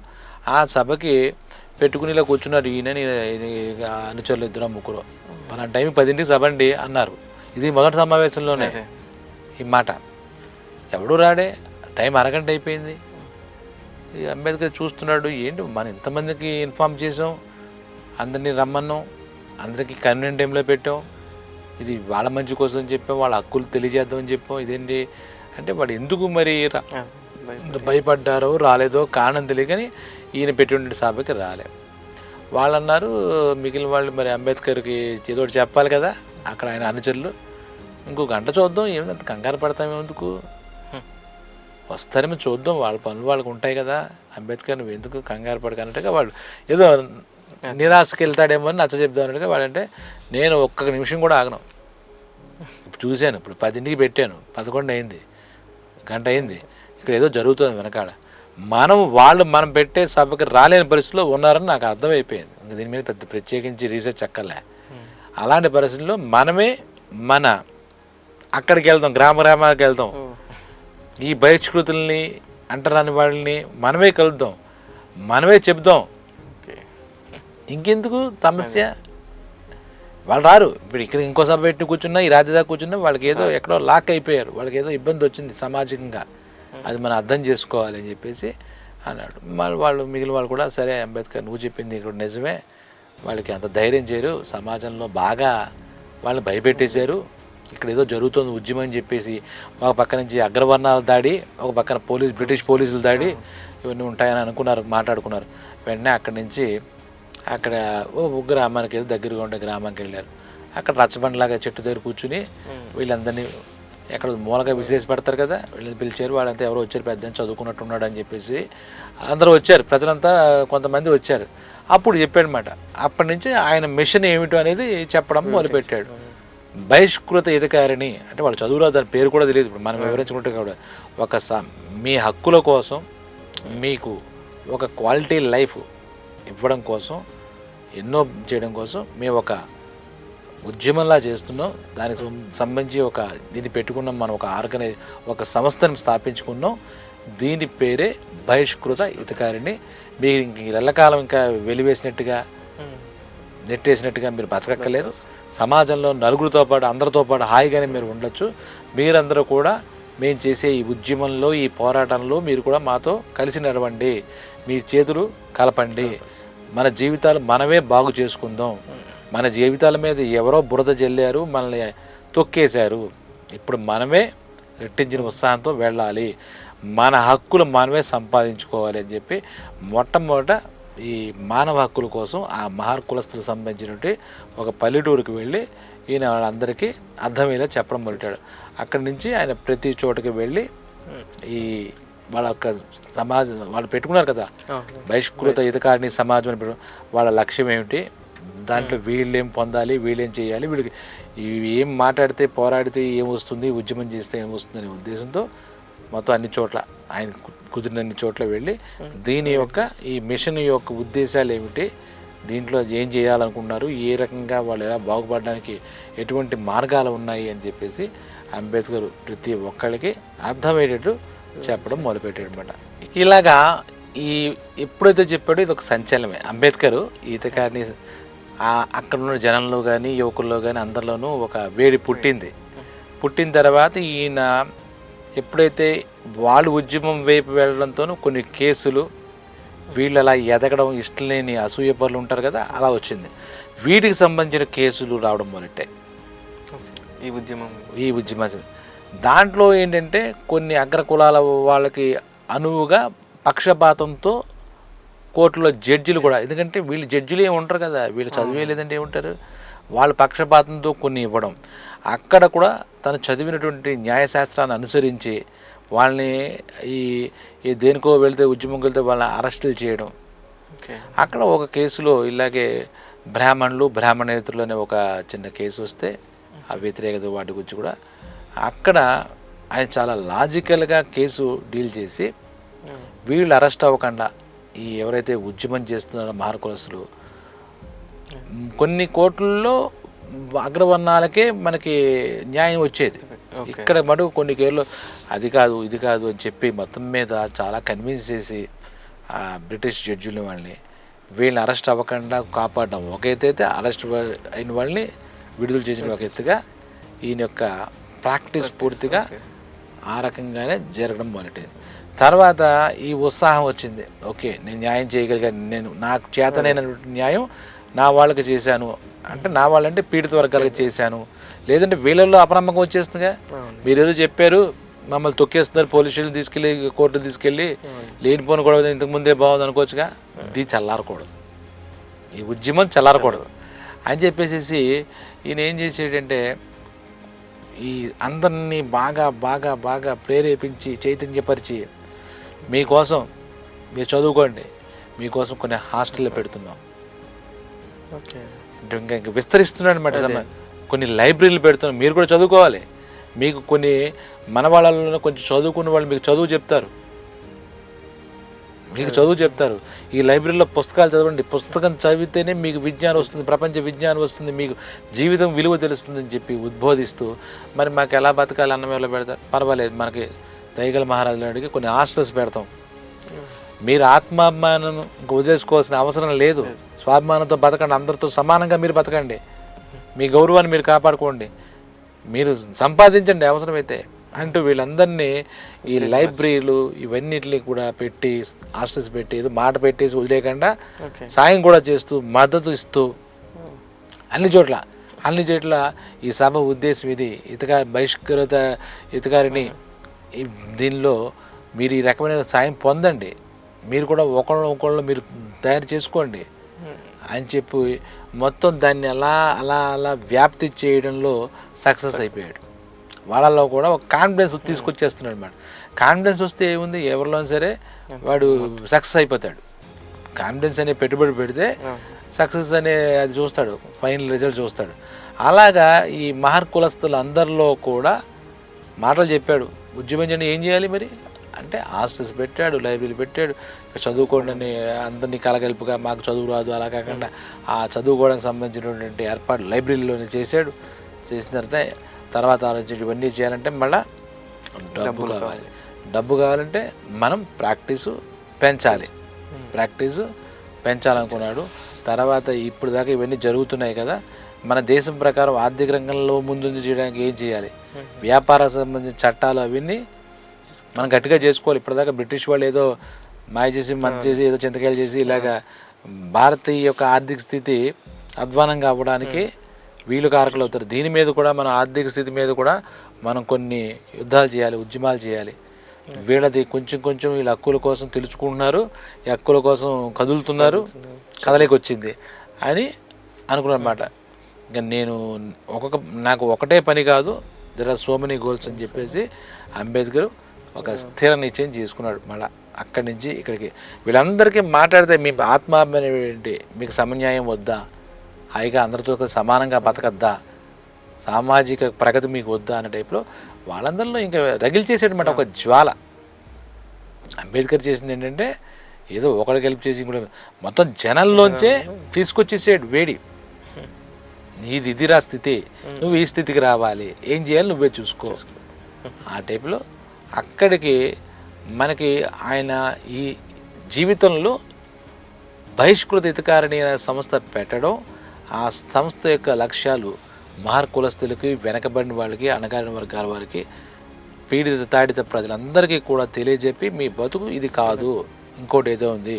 ఆ సభకి పెట్టుకుని ఇలా కూర్చున్నారు. ఈయనని అనుచరులు 2-3 మన టైం 10ంటికి సభ అండి అన్నారు. ఇది మొదటి సమావేశంలోనే ఈ మాట. ఎవడు రాడే, టైం అరగంట అయిపోయింది. అంబేద్కర్ చూస్తున్నాడు, ఏంటి మనం ఇంతమందికి ఇన్ఫామ్ చేసాం, అందరినీ రమ్మన్నాం, అందరికీ కన్వీనియంట్ టైంలో పెట్టాం, ఇది వాళ్ళ మంచి కోసం చెప్పాం, వాళ్ళ హక్కులు తెలియజేద్దామని చెప్పాం, ఇదేంటి అంటే వాడు ఎందుకు మరి భయపడ్డారో రాలేదో కారణం తెలియకని ఈయన పెట్టిన సభకి రాలే. వాళ్ళు అన్నారు, మిగిలిన వాళ్ళు మరి అంబేద్కర్కి ఏదో చెప్పాలి కదా, అక్కడ ఆయన అనుచరులు ఇంకో గంట చూద్దాం, ఏమంత కంగారు పడతాం, ఎందుకు వస్తారేమో చూద్దాం, వాళ్ళ పనులు వాళ్ళకు ఉంటాయి కదా, అంబేద్కర్ నువ్వు ఎందుకు కంగారు పడకన్నట్టుగా వాళ్ళు ఏదో నిరాశకి వెళ్తాడేమో అని నచ్చ చెప్దాం అన్నట్టుగా వాళ్ళంటే, నేను ఒక్క నిమిషం కూడా ఆగను. ఇప్పుడు చూశాను, ఇప్పుడు 10ంటికి పెట్టాను, 11 అయింది, గంట అయింది, ఇక్కడ ఏదో జరుగుతుంది వెనకాల. మనం పెట్టే సభకి రాలేని పరిస్థితిలో ఉన్నారని నాకు అర్థమైపోయింది. ఇంకా దీని మీద పెద్ద ప్రత్యేకించి రీసెర్చ్ అక్కర్లే. అలాంటి పరిస్థితుల్లో మనమే అక్కడికి వెళ్దాం, గ్రామాలకు వెళ్దాం, ఈ బహిష్కృతుల్ని అంటరాని వాళ్ళని మనమే కలుద్దాం, మనమే చెప్దాం. ఇంకెందుకు సమస్య, వాళ్ళు రారు. ఇప్పుడు ఇక్కడ ఇంకో సభ పెట్టి కూర్చున్నా, ఈ రాజధాని కూర్చున్నా, వాళ్ళకి ఏదో ఎక్కడో లాక్ అయిపోయారు, వాళ్ళకి ఏదో ఇబ్బంది వచ్చింది సామాజికంగా, అది మనం అర్థం చేసుకోవాలి అని చెప్పేసి అన్నాడు. మరి వాళ్ళు మిగిలిన వాళ్ళు కూడా సరే అంబేద్కర్ నువ్వు చెప్పింది ఇక్కడ నిజమే, వాళ్ళకి అంత ధైర్యం చేయరు, సమాజంలో బాగా వాళ్ళని భయపెట్టేశారు, ఇక్కడ ఏదో జరుగుతుంది ఉద్యమం అని చెప్పేసి ఒక పక్క నుంచి అగ్రవర్ణాల దాడి, ఒక పక్కన బ్రిటిష్ పోలీసుల దాడి ఇవన్నీ ఉంటాయని అనుకున్నారు, మాట్లాడుకున్నారు. వెంటనే అక్కడి నుంచి అక్కడ గ్రామానికి ఏదో దగ్గరగా ఉండే గ్రామానికి వెళ్ళారు. అక్కడ రచ్చబండలాగా చెట్టు దగ్గర కూర్చుని వీళ్ళందరినీ ఎక్కడ మూలగా విసిరేసి పెడతారు కదా, వీళ్ళని పిలిచారు. వాళ్ళంతా ఎవరో వచ్చారు, పెద్ద చదువుకున్నట్టున్నాడు అని చెప్పేసి అందరూ వచ్చారు, ప్రజలంతా కొంతమంది వచ్చారు. అప్పుడు చెప్పాడనమాట. అప్పటి నుంచి ఆయన మిషన్ ఏమిటో అనేది చెప్పడం మొదలుపెట్టాడు. బహిష్కృత అధికారిని అంటే వాళ్ళు చదువులో దాని పేరు కూడా తెలియదు. ఇప్పుడు మనం వివరించుకుంటే కూడా మీ హక్కుల కోసం, మీకు ఒక క్వాలిటీ లైఫ్ ఇవ్వడం కోసం, ఎన్నో చేయడం కోసం మేము ఒక ఉద్యమంలా చేస్తున్నాం. దానికి సంబంధించి దీన్ని పెట్టుకున్నాం, మనం ఒక సంస్థను స్థాపించుకున్నాం. దీని పేరే బహిష్కృత హితకారిణి. మీరు ఎల్లకాలం ఇంకా వెలివేసినట్టుగా నెట్టేసినట్టుగా మీరు బతకక్కలేదు. సమాజంలో నలుగురితో పాటు అందరితో పాటు హాయిగానే మీరు ఉండొచ్చు. మీరందరూ కూడా మేము చేసే ఈ ఉద్యమంలో, ఈ పోరాటంలో మీరు కూడా మాతో కలిసి నడవండి, మీ చేతులు కలపండి, మన జీవితాలు మనమే బాగు చేసుకుందాం. మన జీవితాల మీద ఎవరో బురద జల్లారు, మనల్ని తొక్కేశారు, ఇప్పుడు మనమే రెట్టించిన ఉత్సాహంతో వెళ్ళాలి, మన హక్కులు మనమే సంపాదించుకోవాలి అని చెప్పి మొట్టమొదట ఈ మానవ హక్కుల కోసం ఆ మహార్ కులస్తులకు సంబంధించినటువంటి ఒక పల్లెటూరుకి వెళ్ళి ఈయన వాళ్ళందరికీ అర్థమయ్యేలా చెప్పడం మొదలెట్టాడు. అక్కడి నుంచి ఆయన ప్రతి చోటకి వెళ్ళి ఈ వాళ్ళ యొక్క సమాజం వాళ్ళు పెట్టుకున్నారు కదా, బహిష్కృత హితకారిణి సమాజం అని వాళ్ళ లక్ష్యం ఏమిటి, దాంట్లో వీళ్ళేం పొందాలి, వీళ్ళేం చేయాలి, వీళ్ళకి ఏం మాట్లాడితే పోరాడితే ఏం వస్తుంది, ఉద్యమం చేస్తే ఏం వస్తుంది అనే ఉద్దేశంతో మొత్తం అన్ని చోట్ల ఆయన కుదిరినన్ని చోట్ల వెళ్ళి దీని యొక్క ఈ మిషన్ యొక్క ఉద్దేశాలు ఏమిటి, దీంట్లో ఏం చేయాలనుకున్నారు, ఏ రకంగా వాళ్ళు ఎలా బాగుపడడానికి ఎటువంటి మార్గాలు ఉన్నాయి అని చెప్పేసి అంబేద్కర్ ప్రతి ఒక్కళ్ళకి అర్థమయ్యేటట్టు చెప్పడం మొదలుపెట్టాడు అనమాట. ఇలాగా ఎప్పుడైతే చెప్పాడో ఇది ఒక సంచలనమే. అంబేద్కర్ ఈతకారిని అక్కడ ఉన్న జనంలో కానీ యువకుల్లో కానీ అందరిలోనూ ఒక వేడి పుట్టింది. పుట్టిన తర్వాత ఈయన ఎప్పుడైతే వాళ్ళు ఉద్యమం వైపు వెళ్ళడంతో కొన్ని కేసులు, వీళ్ళు అలా ఎదగడం ఇష్టం లేని అసూయ పనులు ఉంటారు కదా, అలా వచ్చింది. వీటికి సంబంధించిన కేసులు రావడం మొదలెట్టాయి ఈ ఉద్యమం. దాంట్లో ఏంటంటే కొన్ని అగ్రకులాల వాళ్ళకి అనువుగా పక్షపాతంతో కోర్టులో జడ్జిలు కూడా, ఎందుకంటే వీళ్ళు జడ్జిలు ఏమి ఉంటారు కదా, వీళ్ళు చదివే లేదంటే ఏముంటారు, వాళ్ళ పక్షపాతంతో కొన్ని ఇవ్వడం. అక్కడ కూడా తను చదివినటువంటి న్యాయశాస్త్రాన్ని అనుసరించి వాళ్ళని ఈ దేనికో వెళ్తే ఉద్యమంకి వెళ్తే వాళ్ళని అరెస్టులు చేయడం. అక్కడ ఒక కేసులో ఇలాగే బ్రాహ్మణేతరులు అనే ఒక చిన్న కేసు వస్తే ఆ వ్యతిరేకత వాటి గురించి కూడా అక్కడ ఆయన చాలా లాజికల్గా కేసు డీల్ చేసి వీళ్ళు అరెస్ట్ అవ్వకుండా ఈ ఎవరైతే ఉద్యమం చేస్తున్నారో మహార్ కులస్తులు, కొన్ని కోట్లలో అగ్రవర్ణాలకే మనకి న్యాయం వచ్చేది. ఇక్కడ మటుకు కొన్ని కేసులు అది కాదు ఇది కాదు అని చెప్పి మొత్తం మీద చాలా కన్విన్స్ చేసి ఆ బ్రిటిష్ జడ్జిల వీళ్ళని అరెస్ట్ అవ్వకుండా కాపాడడం ఒక ఎత్తు అయితే, అరెస్ట్ అయిన వాళ్ళని విడుదల చేసిన ఒక ఎత్తుగా ఈయన యొక్క ప్రాక్టీస్ పూర్తిగా ఆ రకంగానే జరగడం మొదలెట్టింది. తర్వాత ఈ ఉత్సాహం వచ్చింది, ఓకే నేను న్యాయం చేయగలిగాను, నేను నాకు చేతనైనటువంటి న్యాయం నా వాళ్ళకి చేశాను అంటే, నా వాళ్ళంటే పీడిత వర్గాలకు చేశాను, లేదంటే వీళ్ళల్లో అపనమ్మకం వచ్చేస్తుందిగా, మీరేదో చెప్పారు మమ్మల్ని తొక్కేస్తున్నారు, పోలీసులు తీసుకెళ్ళి కోర్టులు తీసుకెళ్ళి లేనిపోని కూడా ఇంతకుముందే బాగుంది అనుకోవచ్చుగా, ఇది చల్లారకూడదు, ఈ ఉద్యమం చల్లారకూడదు అని చెప్పేసి ఈయన ఏం చేసేటంటే ఈ అందరినీ బాగా బాగా బాగా ప్రేరేపించి చైతన్యపరిచి మీకోసం మీరు చదువుకోండి, మీకోసం కొన్ని హాస్టల్లో పెడుతున్నాం, ఇంకా విస్తరిస్తున్నాడు అనమాట, కొన్ని లైబ్రరీలు పెడుతున్నాం, మీరు కూడా చదువుకోవాలి, మీకు కొన్ని మన వాళ్ళలో కొంచెం చదువుకున్న వాళ్ళు మీకు చదువు చెప్తారు, ఈ లైబ్రరీలో పుస్తకాలు చదవండి, పుస్తకం చదివితేనే మీకు విజ్ఞానం వస్తుంది, ప్రపంచ విజ్ఞానం వస్తుంది, మీకు జీవితం విలువ తెలుస్తుందని చెప్పి ఉద్బోధిస్తూ మరి మాకు ఎలా బతకాలి అన్నం ఎలా పెడతారు, పర్వాలేదు మనకి దైగల మహారాజులు అడిగి కొన్ని హాస్టల్స్ పెడతాం, మీరు ఆత్మాభిమానం ఇంకా వదిలేసుకోవాల్సిన అవసరం లేదు, స్వాభిమానంతో బతకండి, అందరితో సమానంగా మీరు బతకండి, మీ గౌరవాన్ని మీరు కాపాడుకోండి, మీరు సంపాదించండి అవసరమైతే అంటూ వీళ్ళందరినీ ఈ లైబ్రరీలు ఇవన్నిటిని కూడా పెట్టి హాస్టల్స్ పెట్టి ఏదో మాట పెట్టేసి వదిలేయకుండా సాయం కూడా చేస్తూ మద్దతు ఇస్తూ అన్ని చోట్ల ఈ సభ ఉద్దేశం ఇది బహిష్కృత ఇతగారిని దీనిలో మీరు ఈ రకమైన సాయం పొందండి, మీరు కూడా ఒకళ్ళు మీరు తయారు చేసుకోండి అని చెప్పి మొత్తం దాన్ని అలా అలా అలా వ్యాప్తి చేయడంలో సక్సెస్ అయిపోయాడు. వాళ్ళలో కూడా ఒక కాన్ఫిడెన్స్ తీసుకొచ్చేస్తున్నాడు అన్నమాట. కాన్ఫిడెన్స్ వస్తే ఏముంది, ఎవరిలో సరే వాడు సక్సెస్ అయిపోతాడు. కాన్ఫిడెన్స్ అనే పెట్టుబడి పెడితే సక్సెస్ అనే అది చూస్తాడు, ఫైనల్ రిజల్ట్ చూస్తాడు. అలాగా ఈ మహర్ కులస్తులు అందరిలో కూడా మాటలు చెప్పాడు. ఉద్యమం చేయడం ఏం చేయాలి మరి అంటే హాస్టల్స్ పెట్టాడు, లైబ్రరీలు పెట్టాడు, చదువుకోండి అని అందరినీ కలగలుపుగా మాకు చదువు రాదు అలా కాకుండా ఆ చదువుకోవడానికి సంబంధించినటువంటి ఏర్పాటు లైబ్రరీలోనే చేశాడు. చేసిన తర్వాత ఆలోచించి ఇవన్నీ చేయాలంటే మళ్ళీ డబ్బు కావాలి. డబ్బు కావాలంటే మనం ప్రాక్టీసు పెంచాలనుకున్నాడు. తర్వాత ఇప్పుడు దాకా ఇవన్నీ జరుగుతున్నాయి కదా, మన దేశం ప్రకారం ఆర్థిక రంగంలో ముందుంది చేయడానికి ఏం చేయాలి, వ్యాపార సంబంధించిన చట్టాలు అవన్నీ మనం గట్టిగా చేసుకోవాలి. ఇప్పటిదాకా బ్రిటిష్ వాళ్ళు ఏదో మాయ చేసి మంచి చేసి ఏదో చింతకాయలు చేసి ఇలాగా భారతీయ యొక్క ఆర్థిక స్థితి అధ్వానంగా అవ్వడానికి వీళ్ళు కారకులు అవుతారు. దీని మీద కూడా మన ఆర్థిక స్థితి మీద కూడా మనం కొన్ని యుద్ధాలు చేయాలి, ఉద్యమాలు చేయాలి. వీళ్ళది కొంచెం వీళ్ళ హక్కుల కోసం తెలుసుకుంటున్నారు, ఈ హక్కుల కోసం కదులుతున్నారు, కదలికి వచ్చింది అని అనుకున్నాను అన్నమాట. ఇంకా నాకు ఒకటే పని కాదు, there are so many goals అని చెప్పేసి అంబేద్కర్ ఒక స్థిర నిశ్చయం చేసుకున్నాడు. మళ్ళీ అక్కడి నుంచి ఇక్కడికి వీళ్ళందరికీ మాట్లాడితే మీ ఆత్మాభిమానం ఏంటి, మీకు సమన్యాయం వద్దా, హాయిగా అందరితో సమానంగా బతకద్దా, సామాజిక ప్రగతి మీకు వద్దా అనే టైప్లో వాళ్ళందరిలో ఇంకా రగిల్చేసేటమాట ఒక జ్వాల. అంబేద్కర్ చేసింది ఏంటంటే ఏదో ఒకరికి హెల్ప్ చేసి కూడా మొత్తం జనంలోంచే తీసుకొచ్చేసాడు వేడి. నీది ఇదిరా స్థితి, నువ్వు ఈ స్థితికి రావాలి, ఏం చేయాలి నువ్వే చూసుకో ఆ టైప్లో అక్కడికి మనకి ఆయన ఈ జీవితంలో బహిష్కృత హితకారిణి అనే సంస్థ పెట్టడం, ఆ సంస్థ యొక్క లక్ష్యాలు మహర్ కులస్తులకి, వెనకబడిన వాళ్ళకి, అణగారిన వర్గాల వారికి, పీడిత తాడిత ప్రజలందరికీ కూడా తెలియజెప్పి మీ బతుకు ఇది కాదు, ఇంకోటి ఏదో ఉంది,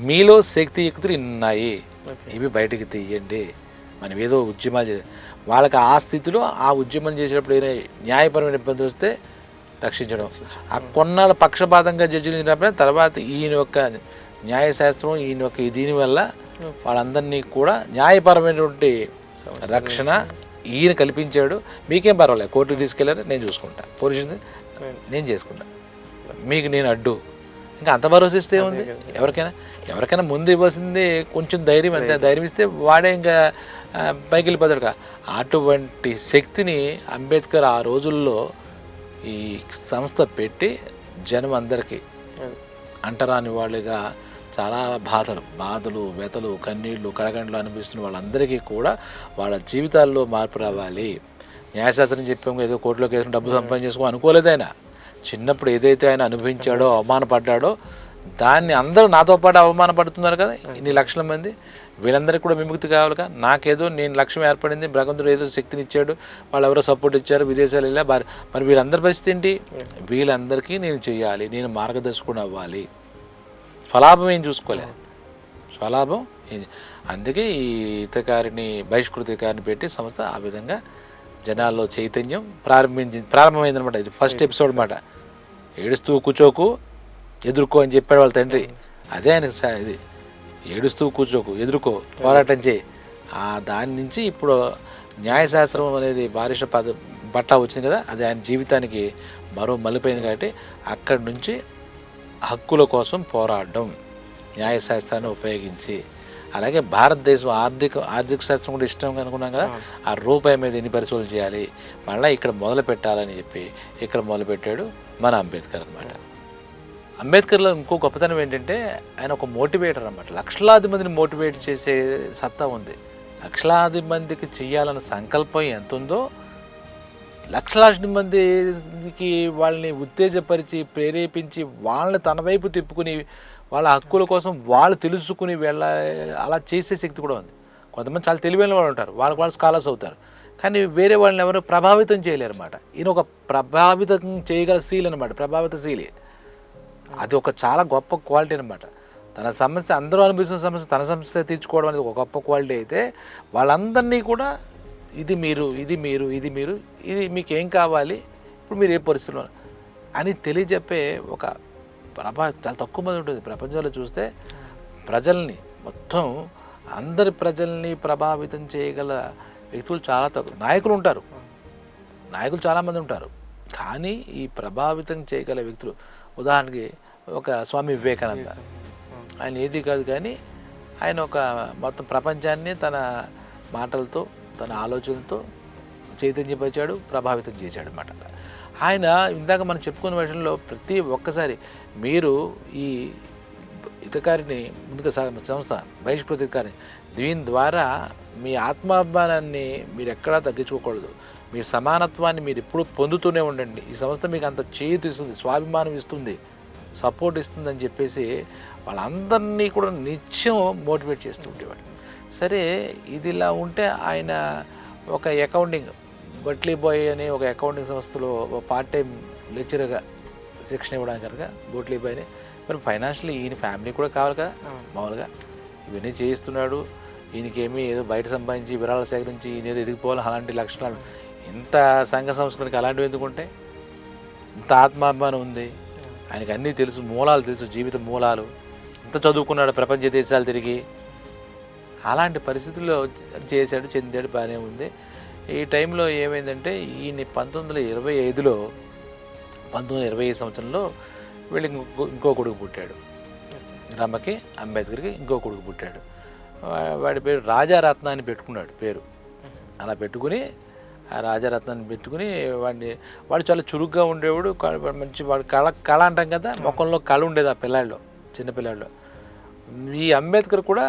మీలో శక్తియుక్తులు ఉన్నాయి, ఇవి బయటికి తీయండి, మనం ఏదో ఉద్యమాలు వాళ్ళకి ఆ స్థితిలో ఆ ఉద్యమం చేసేటప్పుడు ఏదైనా న్యాయపరమైన ఇబ్బంది వస్తే రక్షించడం. ఆ కొన్నాళ్ళు పక్షపాతంగా జడ్జిలించినప్పుడే తర్వాత ఈయన యొక్క న్యాయశాస్త్రం ఈయన యొక్క దీనివల్ల వాళ్ళందరినీ కూడా న్యాయపరమైనటువంటి రక్షణ ఈయన కల్పించాడు. మీకేం పర్వాలేదు, కోర్టుకు తీసుకెళ్ళారు, నేను చూసుకుంటా, పోలీసు నేను చేసుకుంటా, మీకు నేను అడ్డు. ఇంకా అంత భరోసా ఇస్తే ఉంది ఎవరికైనా ముందు ఇవ్వాల్సింది కొంచెం ధైర్యం, అంతే ధైర్యం ఇస్తే వాడే ఇంకా పైకి వెళ్ళిపోతాడు. అటువంటి శక్తిని అంబేద్కర్ ఆ రోజుల్లో ఈ సంస్థ పెట్టి జనం అందరికీ అంటరాని వాళ్ళుగా చాలా బాధలు వ్యతలు కన్నీళ్ళు కడగండ్లు అనిపిస్తున్న వాళ్ళందరికీ కూడా వాళ్ళ జీవితాల్లో మార్పు రావాలి. న్యాయశాస్త్రం చెప్పాము ఏదో కోర్టులో కేసు డబ్బు సంపాదించుకో అనుకోలేదు. ఆయన చిన్నప్పుడు ఏదైతే ఆయన అనుభవించాడో అవమానపడ్డాడో దాన్ని అందరూ నాతో పాటు అవమానపడుతున్నారు కదా ఇన్ని లక్షల మంది, వీళ్ళందరికీ కూడా విముక్తి కావాలిగా. నాకేదో నేను లక్ష్యం ఏర్పడింది, భగవంతుడు ఏదో శక్తిని ఇచ్చాడు, వాళ్ళు ఎవరో సపోర్ట్ ఇచ్చారు, విదేశాలు వెళ్ళా, మరి వీళ్ళందరి పరిస్థితి ఏంటి, వీళ్ళందరికీ నేను చెయ్యాలి, నేను మార్గదర్శకుడు అవ్వాలి. స్వలాభం ఏం చూసుకోలే, స్వలాభం అందుకే ఈ హితకారిని బహిష్కృత హితకారిని పెట్టి సంస్థ ఆ విధంగా జనాల్లో చైతన్యం ప్రారంభమైందనమాట. ఇది ఫస్ట్ ఎపిసోడ్ అన్నమాట. ఏడుస్తూ కూర్చోకు ఎదుర్కో అని చెప్పాడు వాళ్ళ తండ్రి. అదే ఆయన ఇది ఏడుస్తూ కూర్చోకు ఎదుర్కో పోరాటం చేయి. దాని నుంచి ఇప్పుడు న్యాయశాస్త్రం అనేది బారిష పట్టా వచ్చింది కదా, అది ఆయన జీవితానికి మరో మలిపోయింది. కాబట్టి అక్కడి నుంచి హక్కుల కోసం పోరాడడం న్యాయశాస్త్రాన్ని ఉపయోగించి, అలాగే భారతదేశం ఆర్థిక శాస్త్రం కూడా ఇష్టం అనుకున్నాం కదా, ఆ రూపాయి మీద ఎన్ని పరిశోధనలు చేయాలి మళ్ళీ ఇక్కడ మొదలు పెట్టాలని చెప్పి ఇక్కడ మొదలుపెట్టాడు మన అంబేద్కర్ అనమాట. అంబేద్కర్లో ఇంకో గొప్పతనం ఏంటంటే ఆయన ఒక మోటివేటర్ అన్నమాట. లక్షలాది మందిని మోటివేట్ చేసే సత్తా ఉంది. లక్షలాది మందికి చెయ్యాలన్న సంకల్పం ఎంత ఉందో, లక్షలాది మందికి వాళ్ళని ఉత్తేజపరిచి ప్రేరేపించి వాళ్ళని తన వైపు తిప్పుకుని వాళ్ళ హక్కుల కోసం వాళ్ళు తెలుసుకుని అలా చేసే శక్తి కూడా ఉంది. కొంతమంది చాలా తెలివైన వాళ్ళు ఉంటారు, వాళ్ళు స్కాలర్స్ అవుతారు, కానీ వేరే వాళ్ళని ఎవరు ప్రభావితం చేయలేరు అన్నమాట. ఈయన ఒక ప్రభావితం చేయగల శీలి అనమాట, ప్రభావితశీలి. అది ఒక చాలా గొప్ప క్వాలిటీ అనమాట. తన సమస్య, అందరూ అనుభవిస్తున్న సమస్య తన సమస్య తీర్చుకోవడం అనేది ఒక గొప్ప క్వాలిటీ అయితే, వాళ్ళందరినీ కూడా ఇది మీరు, ఇది మీరు, ఇది మీరు, ఇది మీకు ఏం కావాలి, ఇప్పుడు మీరు ఏ పరిస్థితుల్లో అని తెలియజెప్పే ఒక చాలా తక్కువ మంది ఉంటుంది ప్రపంచంలో చూస్తే. ప్రజల్ని మొత్తం అందరి ప్రజల్ని ప్రభావితం చేయగల వ్యక్తులు చాలా తక్కువ. నాయకులు ఉంటారు, నాయకులు చాలామంది ఉంటారు, కానీ ఈ ప్రభావితం చేయగల వ్యక్తులు, ఉదాహరణకి ఒక స్వామి వివేకానంద, ఆయన ఏది కాదు కానీ ఆయన ఒక మొత్తం ప్రపంచాన్ని తన మాటలతో తన ఆలోచనలతో చైతన్యపరిచాడు, ప్రభావితం చేశాడు అన్నమాట. ఆయన ఇందాక మనం చెప్పుకున్న విషయంలో ప్రతి ఒక్కసారి మీరు ఈ హితకారిని ముందుగా సంస్థ బహిష్కృత హితకారిని, దీని ద్వారా మీ ఆత్మాభిమానాన్ని మీరు ఎక్కడా తగ్గించుకోకూడదు, మీ సమానత్వాన్ని మీరు ఎప్పుడూ పొందుతూనే ఉండండి. ఈ సంస్థ మీకు అంత చేతి ఇస్తుంది, స్వాభిమానం ఇస్తుంది, సపోర్ట్ ఇస్తుంది అని చెప్పేసి వాళ్ళందరినీ కూడా నిత్యం మోటివేట్ చేస్తూ ఉండేవాడు. సరే, ఇది ఇలా ఉంటే ఆయన ఒక అకౌంటింగ్ బట్లీ బాయ్ అని ఒక అకౌంటింగ్ సంస్థలో పార్ట్ టైం లెక్చరర్గా శిక్షణ ఇవ్వడానికి కనుక బోట్లీ బాయ్ని, మరి ఫైనాన్షియల్లీ ఈయన ఫ్యామిలీ కూడా కావాలి కదా మామూలుగా, ఇవన్నీ చేయిస్తున్నాడు. ఈయనకేమీ ఏదో బయట సంపాదించి విరాళాలు సేకరించి ఈయన ఏదో ఎదిగిపోవాలి అలాంటి లక్షణాలు, ఇంత సంఘ సంస్కృతికి అలాంటివి ఎందుకుంటే, ఇంత ఆత్మాభిమానం ఉంది ఆయనకి, అన్నీ తెలుసు, మూలాలు తెలుసు, జీవిత మూలాలు, ఇంత చదువుకున్నాడు, ప్రపంచ దేశాలు తిరిగి, అలాంటి పరిస్థితుల్లో చేశాడు, చెందాడు, బాగానే ఉంది. ఈ టైంలో ఏమైందంటే ఈయన 1925 సంవత్సరంలో వీళ్ళకి ఇంకో కొడుకు పుట్టాడు, రమకి అంబేద్కర్కి ఇంకో కొడుకు పుట్టాడు. వాడి పేరు రాజారత్న అని పెట్టుకున్నాడు పేరు. అలా పెట్టుకుని ఆ రాజారత్నాన్ని పెట్టుకుని వాడు చాలా చురుగ్గా ఉండేవాడు, మంచి వాడు కళ అంటాం కదా, ముఖంలో కళ ఉండేది ఆ పిల్లాడిలో, చిన్నపిల్లాడిలో. ఈ అంబేద్కర్ కూడా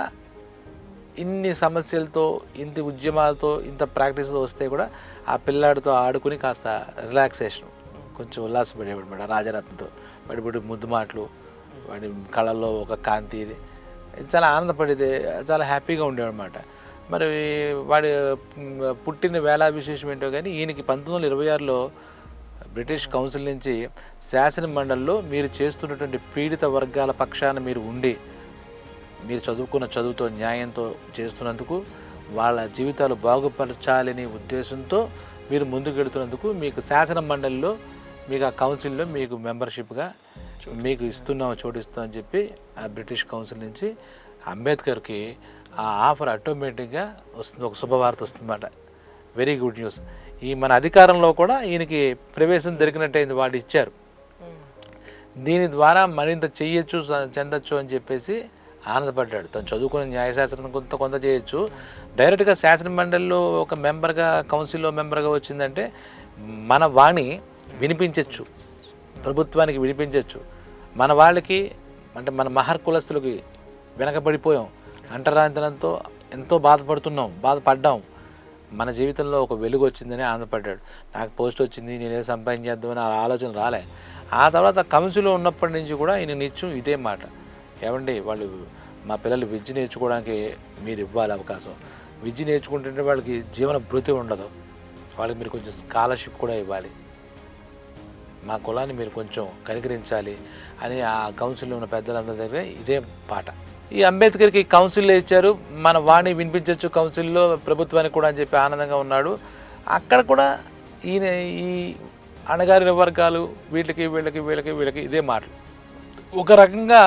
ఇన్ని సమస్యలతో, ఇంత ఉద్యమాలతో, ఇంత ప్రాక్టీస్తో వస్తే కూడా ఆ పిల్లాడితో ఆడుకుని కాస్త రిలాక్సేషన్, కొంచెం ఉల్లాసపడేవాడు మేడం రాజారత్నతో. వాడి ముద్దు మాటలు, వాడి కళల్లో ఒక కాంతి, ఇది చాలా ఆనందపడేది, చాలా హ్యాపీగా ఉండేవాడు అన్నమాట. మరి వాడి పుట్టిన వేళా విశేషం ఏంటో కానీ ఈయనకి 1926లో బ్రిటిష్ కౌన్సిల్ నుంచి శాసన మండలిలో మీరు చేస్తున్నటువంటి పీడిత వర్గాల పక్షాన మీరు ఉండి, మీరు చదువుకున్న చదువుతో న్యాయంతో చేస్తున్నందుకు, వాళ్ళ జీవితాలు బాగుపరచాలనే ఉద్దేశంతో మీరు ముందుకెడుతున్నందుకు మీకు శాసన మండలిలో, మీకు ఆ కౌన్సిల్లో మీకు మెంబర్షిప్గా మీకు చోటు ఇస్తామని చెప్పి ఆ బ్రిటిష్ కౌన్సిల్ నుంచి అంబేద్కర్కి ఆ ఆఫర్ ఆటోమేటిక్గా వస్తుంది, ఒక శుభవార్త వస్తుందన్నమాట. Very good news. ఈ మన అధికారంలో కూడా ఈయనకి ప్రవేశం దొరికినట్టయింది, వాళ్ళు ఇచ్చారు. దీని ద్వారా మరింత చెందొచ్చు అని చెప్పేసి ఆనందపడ్డాడు. తను చదువుకునే న్యాయశాస్త్రం కొంత చేయొచ్చు, డైరెక్ట్గా శాసన మండలిలో ఒక మెంబర్గా, కౌన్సిల్లో మెంబర్గా వచ్చిందంటే మన వాణి వినిపించవచ్చు, ప్రభుత్వానికి వినిపించవచ్చు. మన వాళ్ళకి అంటే మన మహర్ కులస్తులకి వెనకబడిపోయాం, అంటరాంతరంతో ఎంతో బాధపడ్డాం. మన జీవితంలో ఒక వెలుగు వచ్చిందని ఆనందపడ్డాడు. నాకు పోస్ట్ వచ్చింది, నేనేదో సంపాదించేద్దామని ఆ ఆలోచన రాలే. ఆ తర్వాత కౌన్సిల్లో ఉన్నప్పటి నుంచి కూడా ఈయన నిత్యం ఇదే మాట, ఏమండి వాళ్ళు మా పిల్లలు విద్య నేర్చుకోవడానికి మీరు ఇవ్వాలి అవకాశం, విద్య నేర్చుకుంటుంటే వాళ్ళకి జీవన భృతి ఉండదు, వాళ్ళకి మీరు కొంచెం స్కాలర్షిప్ కూడా ఇవ్వాలి, మా కులాన్ని మీరు కొంచెం కనికరించాలి అని ఆ కౌన్సిల్లో ఉన్న పెద్దలందరి దగ్గర ఇదే పాట. ఈ అంబేద్కర్కి కౌన్సిల్లో ఇచ్చారు, మన వాణి వినిపించవచ్చు కౌన్సిల్లో ప్రభుత్వానికి కూడా అని చెప్పి ఆనందంగా ఉన్నాడు. అక్కడ కూడా ఈయన ఈ అణగారిన వర్గాలు వీళ్ళకి ఇదే మాటలు. ఒక రకంగా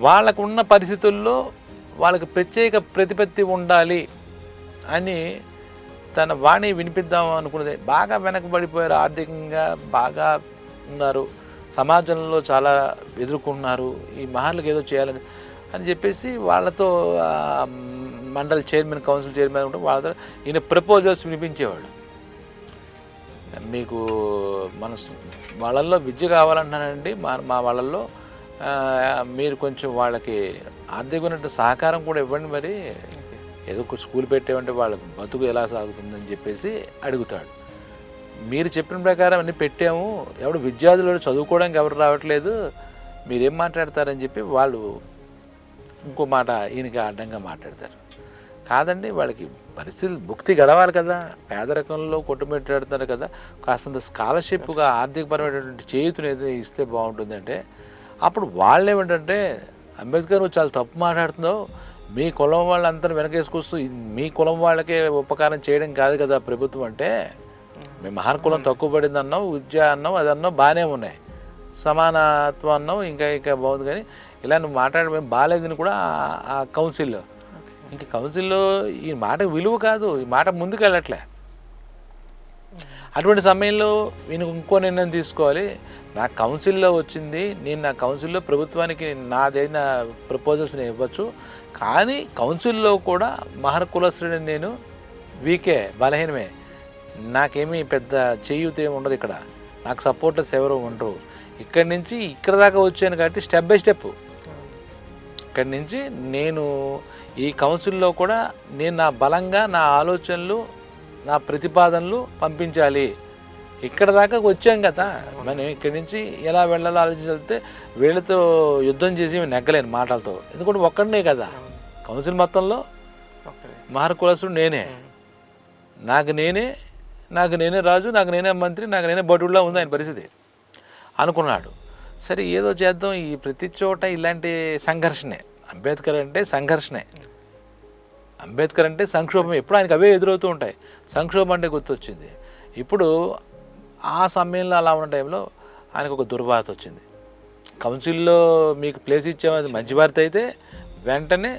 వాళ్ళకున్న పరిస్థితుల్లో వాళ్ళకి ప్రత్యేక ప్రతిపత్తి ఉండాలి అని తన వాణి వినిపిద్దాం అనుకున్నదే. బాగా వెనకబడిపోయారు, ఆర్థికంగా బాగా ఉన్నారు, సమాజంలో చాలా ఎదుర్కొంటున్నారు, ఈ మహర్లకు ఏదో చేయాలని అని చెప్పేసి వాళ్ళతో మండలి చైర్మన్, కౌన్సిల్ చైర్మన్ ఉంటే వాళ్ళతో ఈయన ప్రపోజల్స్ వినిపించేవాడు. మీకు మన వాళ్ళల్లో విద్య కావాలంటున్నానండి, మా వాళ్ళల్లో మీరు కొంచెం వాళ్ళకి ఆర్థికమైన సహకారం కూడా ఇవ్వండి, మరి ఏదో స్కూల్ పెట్టేవంటే వాళ్ళ బతుకు ఎలా సాగుతుందని చెప్పేసి అడుగుతాడు. మీరు చెప్పిన ప్రకారం అన్నీ పెట్టాము, ఎవడు విద్యార్థులు చదువుకోవడానికి ఎవరు రావట్లేదు, మీరేం మాట్లాడతారని చెప్పి వాళ్ళు ఇంకో మాట ఈయనకి అడ్డంగా మాట్లాడతారు. కాదండి, వాళ్ళకి పరిస్థితి భుక్తి గడవాలి కదా, పేదరికంలో కొట్టుమిట్టాడుతున్నారు కదా, కాస్తంత స్కాలర్షిప్గా ఆర్థికపరమైనటువంటి చేయూతను ఏదైనా ఇస్తే బాగుంటుందంటే అప్పుడు వాళ్ళు ఏమిటంటే అంబేద్కర్ నువ్వు చాలా తప్పు మాట్లాడుతున్నావు, మీ కులం వాళ్ళంతా వెనకేసుకొస్తూ మీ కులం వాళ్ళకే ఉపకారం చేయడం కాదు కదా ప్రభుత్వం అంటే, మీ మహాన్ కులం తక్కువ పడింది అన్నావు, విద్య అన్నావు, అది అన్నావు బాగానే ఉన్నాయి, సమానత్వం అన్నావు, ఇంకా బాగుంది, కానీ ఇలా నువ్వు మాట్లాడడం మేము బాగాలేదని కూడా ఆ కౌన్సిల్లో, ఇంక కౌన్సిల్లో ఈ మాట విలువ కాదు, ఈ మాట ముందుకు వెళ్ళట్లే. అటువంటి సమయంలో నేను ఇంకో నిర్ణయం తీసుకోవాలి, నా కౌన్సిల్లో వచ్చింది, నేను నా కౌన్సిల్లో ప్రభుత్వానికి నాదైన ప్రపోజల్స్ని ఇవ్వచ్చు, కానీ కౌన్సిల్లో కూడా మహర్ కులశ్రేణి నేను వీకే బలహీనమే, నాకేమీ పెద్ద చేయూత ఏమి ఉండదు, ఇక్కడ నాకు సపోర్టర్స్ ఎవరు ఉండరు, ఇక్కడి నుంచి ఇక్కడ దాకా వచ్చాను కాబట్టి స్టెప్ బై స్టెప్ ఇక్కడి నుంచి నేను ఈ కౌన్సిల్లో కూడా నేను నా బలంగా నా ఆలోచనలు నా ప్రతిపాదనలు పంపించాలి, ఇక్కడ దాకా వచ్చాం కదా, మనం ఇక్కడి నుంచి ఎలా వెళ్ళాలో ఆలోచించితే వీళ్ళతో యుద్ధం చేసి నెగ్గలేను మాటలతో, ఎందుకంటే ఒక్కడనే కదా కౌన్సిల్ మొత్తంలో మహర్ కులసుడు నేనే, నాకు నేనే రాజు, నాకు నేనే మంత్రి, నాకు నేనే బటుడులా ఉంది ఆయన పరిస్థితి అనుకున్నాడు. సరే ఏదో చేద్దాం, ఈ ప్రతి చోట ఇలాంటి సంఘర్షణే, అంబేద్కర్ అంటే సంఘర్షణే, అంబేద్కర్ అంటే సంక్షోభం, ఎప్పుడు ఆయనకు అవే ఎదురవుతూ ఉంటాయి, సంక్షోభం అంటే గుర్తొచ్చింది. ఇప్పుడు ఆ సమయంలో అలా ఉన్న టైంలో ఆయనకు ఒక దుర్వార్త వచ్చింది, కౌన్సిల్లో మీకు ప్లేస్ ఇచ్చామది మంచి వార్త అయితే వెంటనే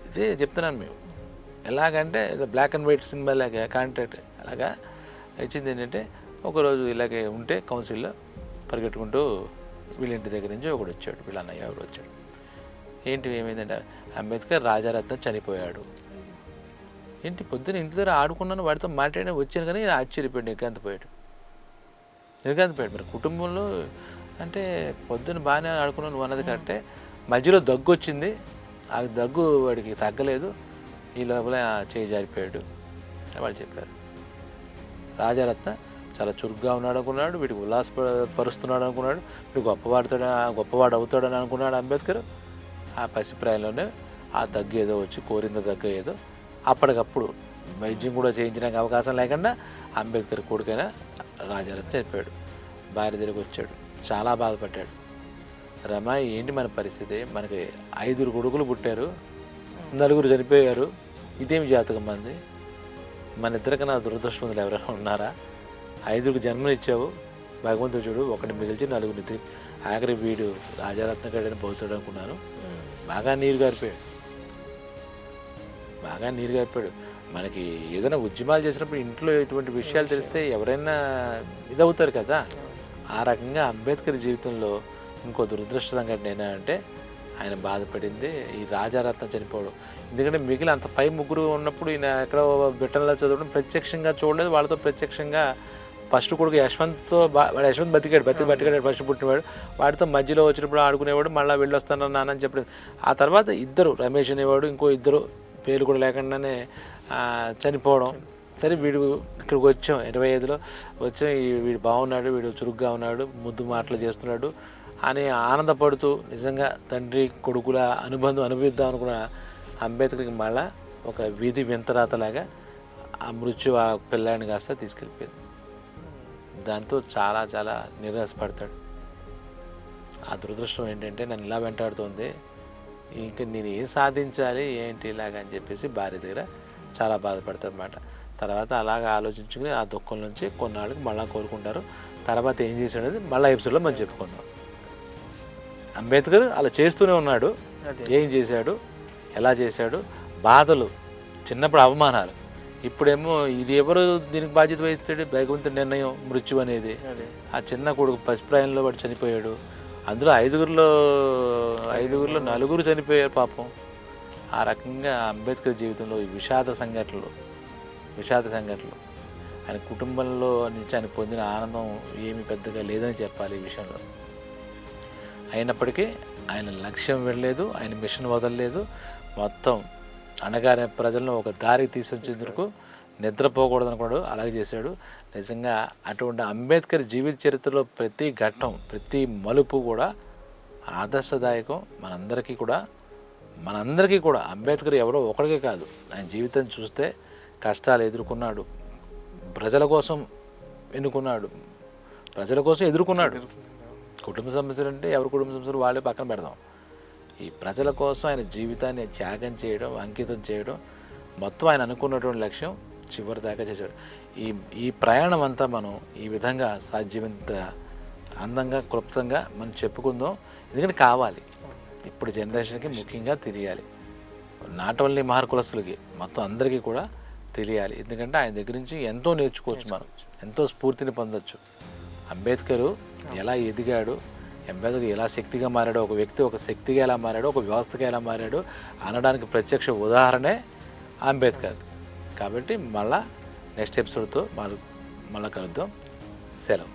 ఇదే చెప్తున్నాను మేము, ఎలాగంటే బ్లాక్ అండ్ వైట్ సినిమా లాగా కాంట్రాక్ట్ అలాగా ఇచ్చింది ఏంటంటే, ఒకరోజు ఇలాగే ఉంటే కౌన్సిల్లో పరిగెట్టుకుంటూ వీళ్ళ ఇంటి దగ్గర నుంచి ఒకడు వచ్చాడు, వీళ్ళ అన్నయ్య ఎవరు వచ్చాడు, ఏంటి ఏమైందంటే అంబేద్కర్ రాజారత్నం చనిపోయాడు, ఏంటి పొద్దున్న ఇంటి దగ్గర ఆడుకున్నాను వాడితో మాట్లాడి వచ్చాను, కానీ ఆశ్చర్యపోయాడు, నిర్గాంతపోయాడు. మరి కుటుంబంలో అంటే పొద్దున్న బాగానే ఆడుకున్నాను నువ్వు అన్నది కరెక్టే, మధ్యలో దగ్గు వచ్చింది, ఆ దగ్గు వాడికి తగ్గలేదు, ఈ లోపల చేయి జారిపోయాడు అని వాళ్ళు చెప్పారు. రాజారత్న చాలా చురుగ్గా ఉన్నాడు అనుకున్నాడు, వీడికి ఉల్లాసపరుస్తున్నాడు అనుకున్నాడు, వీడు గొప్పవాడు అవుతాడని అనుకున్నాడు అంబేద్కర్. ఆ పసిప్రాయంలోనే ఆ దగ్గు ఏదో వచ్చి కోరింద దగ్గు ఏదో అప్పటికప్పుడు వైద్యం కూడా చేయించడానికి అవకాశం లేకుండా అంబేద్కర్ కొడుకైన రాజారత్న చెప్పాడు. భార్య దగ్గరికి వచ్చాడు, చాలా బాధపడ్డాడు. రమా ఏంటి మన పరిస్థితి, మనకి 5 కొడుకులు పుట్టారు, 4 చనిపోయారు, ఇదేమి జాతకం మంది, మన ఇద్దరికి నా దురదృష్టవంతులు ఎవరైనా ఉన్నారా, 5కి జన్మనిచ్చావు భగవంతుడు చూడు, ఒకటి మిగిల్చి 4 ఆఖరి వీడు రాజారత్న గడని పోతాడు అనుకున్నాను. బాగా నీరు గారిపోయాడు. మనకి ఏదైనా ఉద్యమాలు చేసినప్పుడు ఇంట్లో ఇటువంటి విషయాలు తెలిస్తే ఎవరైనా ఇదవుతారు కదా, ఆ రకంగా అంబేద్కర్ జీవితంలో ఇంకో దురదృష్ట సంఘటన ఏంటంటే ఆయన బాధపడింది ఈ రాజారత్నం చనిపోవడం. ఎందుకంటే మిగిలిన అంత పై ముగ్గురు ఉన్నప్పుడు ఈయన ఎక్కడో బ్రిటన్లో చదవడం ప్రత్యక్షంగా చూడలేదు, వాళ్ళతో ప్రత్యక్షంగా ఫస్ట్ కొడుకు యశ్వంత్తో వాడు యశ్వంత్ బతికాడు ఫస్ట్ పుట్టినవాడు, వాడితో మధ్యలో వచ్చినప్పుడు ఆడుకునేవాడు, మళ్ళీ వెళ్ళొస్తాను నాన్నని చెప్పలేదు. ఆ తర్వాత ఇద్దరు రమేష్ అనేవాడు, ఇంకో ఇద్దరు పేర్లు కూడా లేకుండానే చనిపోవడం. సరే వీడు ఇక్కడికి వచ్చాం 25లో వచ్చాం, వీడు బాగున్నాడు, వీడు చురుగ్గా ఉన్నాడు, ముద్దు మాటలు చేస్తున్నాడు అని ఆనందపడుతూ నిజంగా తండ్రి కొడుకుల అనుబంధం అనుభవిద్దాం అనుకున్న అంబేద్కర్కి మళ్ళా ఒక వీధి వింతరాతలాగా ఆ మృత్యు ఆ పిల్లాడిని కాస్త తీసుకెళ్ళిపోయింది. దాంతో చాలా చాలా నిరాశపడతాడు. ఆ దురదృష్టం ఏంటంటే నన్ను ఇలా వెంటాడుతుంది, ఇంకా నేను ఏం సాధించాలి ఏంటి ఇలాగ అని చెప్పేసి భార్య దగ్గర చాలా బాధపడతారు అన్నమాట. తర్వాత అలాగ ఆలోచించుకుని ఆ దుఃఖం నుంచి కొన్నాళ్ళకి మళ్ళీ కోరుకుంటారు. తర్వాత ఏం చేశాడనేది మళ్ళీ ఎపిసోడ్లో మనం చెప్పుకుందాం. అంబేద్కర్ అలా చేస్తూనే ఉన్నాడు, ఏం చేశాడు, ఎలా చేశాడు, బాధలు, చిన్నప్పుడు అవమానాలు, ఇప్పుడేమో ఇది ఎవరు దీనికి బాధ్యత వహిస్తాడు, భగవంతుడి నిర్ణయం మృత్యు అనేది. ఆ చిన్న కొడుకు పసిప్రాయంలో వాడు చనిపోయాడు, అందులో 5గురిలో 4 చనిపోయారు పాపం. ఆ రకంగా అంబేద్కర్ జీవితంలో ఈ విషాద సంఘటనలు ఆయన కుటుంబంలో నుంచి ఆయన పొందిన ఆనందం ఏమి పెద్దగా లేదని చెప్పాలి ఈ విషయంలో. అయినప్పటికీ ఆయన లక్ష్యం వెళ్ళలేదు, ఆయన మిషన్ వదలలేదు, మొత్తం అనగానే ప్రజలను ఒక దారికి తీసుకొచ్చేందుకు నిద్రపోకూడదు అనుకున్నాడు, అలాగే చేశాడు. నిజంగా అటువంటి అంబేద్కర్ జీవిత చరిత్రలో ప్రతి ఘట్టం ప్రతి మలుపు కూడా ఆదర్శదాయకం, మనందరికీ కూడా మనందరికీ కూడా అంబేద్కర్ ఎవరో ఒకరికే కాదు, ఆయన జీవితం చూస్తే కష్టాలు ఎదుర్కొన్నాడు, ప్రజల కోసం ఎన్నుకున్నాడు, ప్రజల కోసం ఎదుర్కొన్నాడు. కుటుంబ సమస్యలు అంటే ఎవరి కుటుంబ సమస్యలు వాళ్ళే పక్కన పెడదాం. ఈ ప్రజల కోసం ఆయన జీవితాన్ని త్యాగం చేయడం, అంకితం చేయడం, మొత్తం ఆయన అనుకున్నటువంటి లక్ష్యం చివరి దాకా చేశాడు. ఈ ప్రయాణం అంతా మనం ఈ విధంగా సాధ్యమంత అందంగా క్లుప్తంగా మనం చెప్పుకుందాం. ఎందుకంటే కావాలి, ఇప్పుడు జనరేషన్కి ముఖ్యంగా తెలియాలి, నాట్ ఓన్లీ మహర్ కులస్తులకి, మొత్తం అందరికీ కూడా తెలియాలి. ఎందుకంటే ఆయన దగ్గర నుంచి ఎంతో నేర్చుకోవచ్చు, మనం ఎంతో స్ఫూర్తిని పొందొచ్చు. అంబేద్కరు ఎలా ఎదిగాడు, అంబేద్కర్ ఎలా శక్తిగా మారాడో, ఒక వ్యక్తి ఒక శక్తిగా ఎలా మారాడో, ఒక వ్యవస్థగా ఎలా మారాడో అనడానికి ప్రత్యక్ష ఉదాహరణే అంబేద్కర్. కాబట్టి మళ్ళా నెక్స్ట్ ఎపిసోడ్తో మళ్ళీ కలుద్దాం. సెలవు.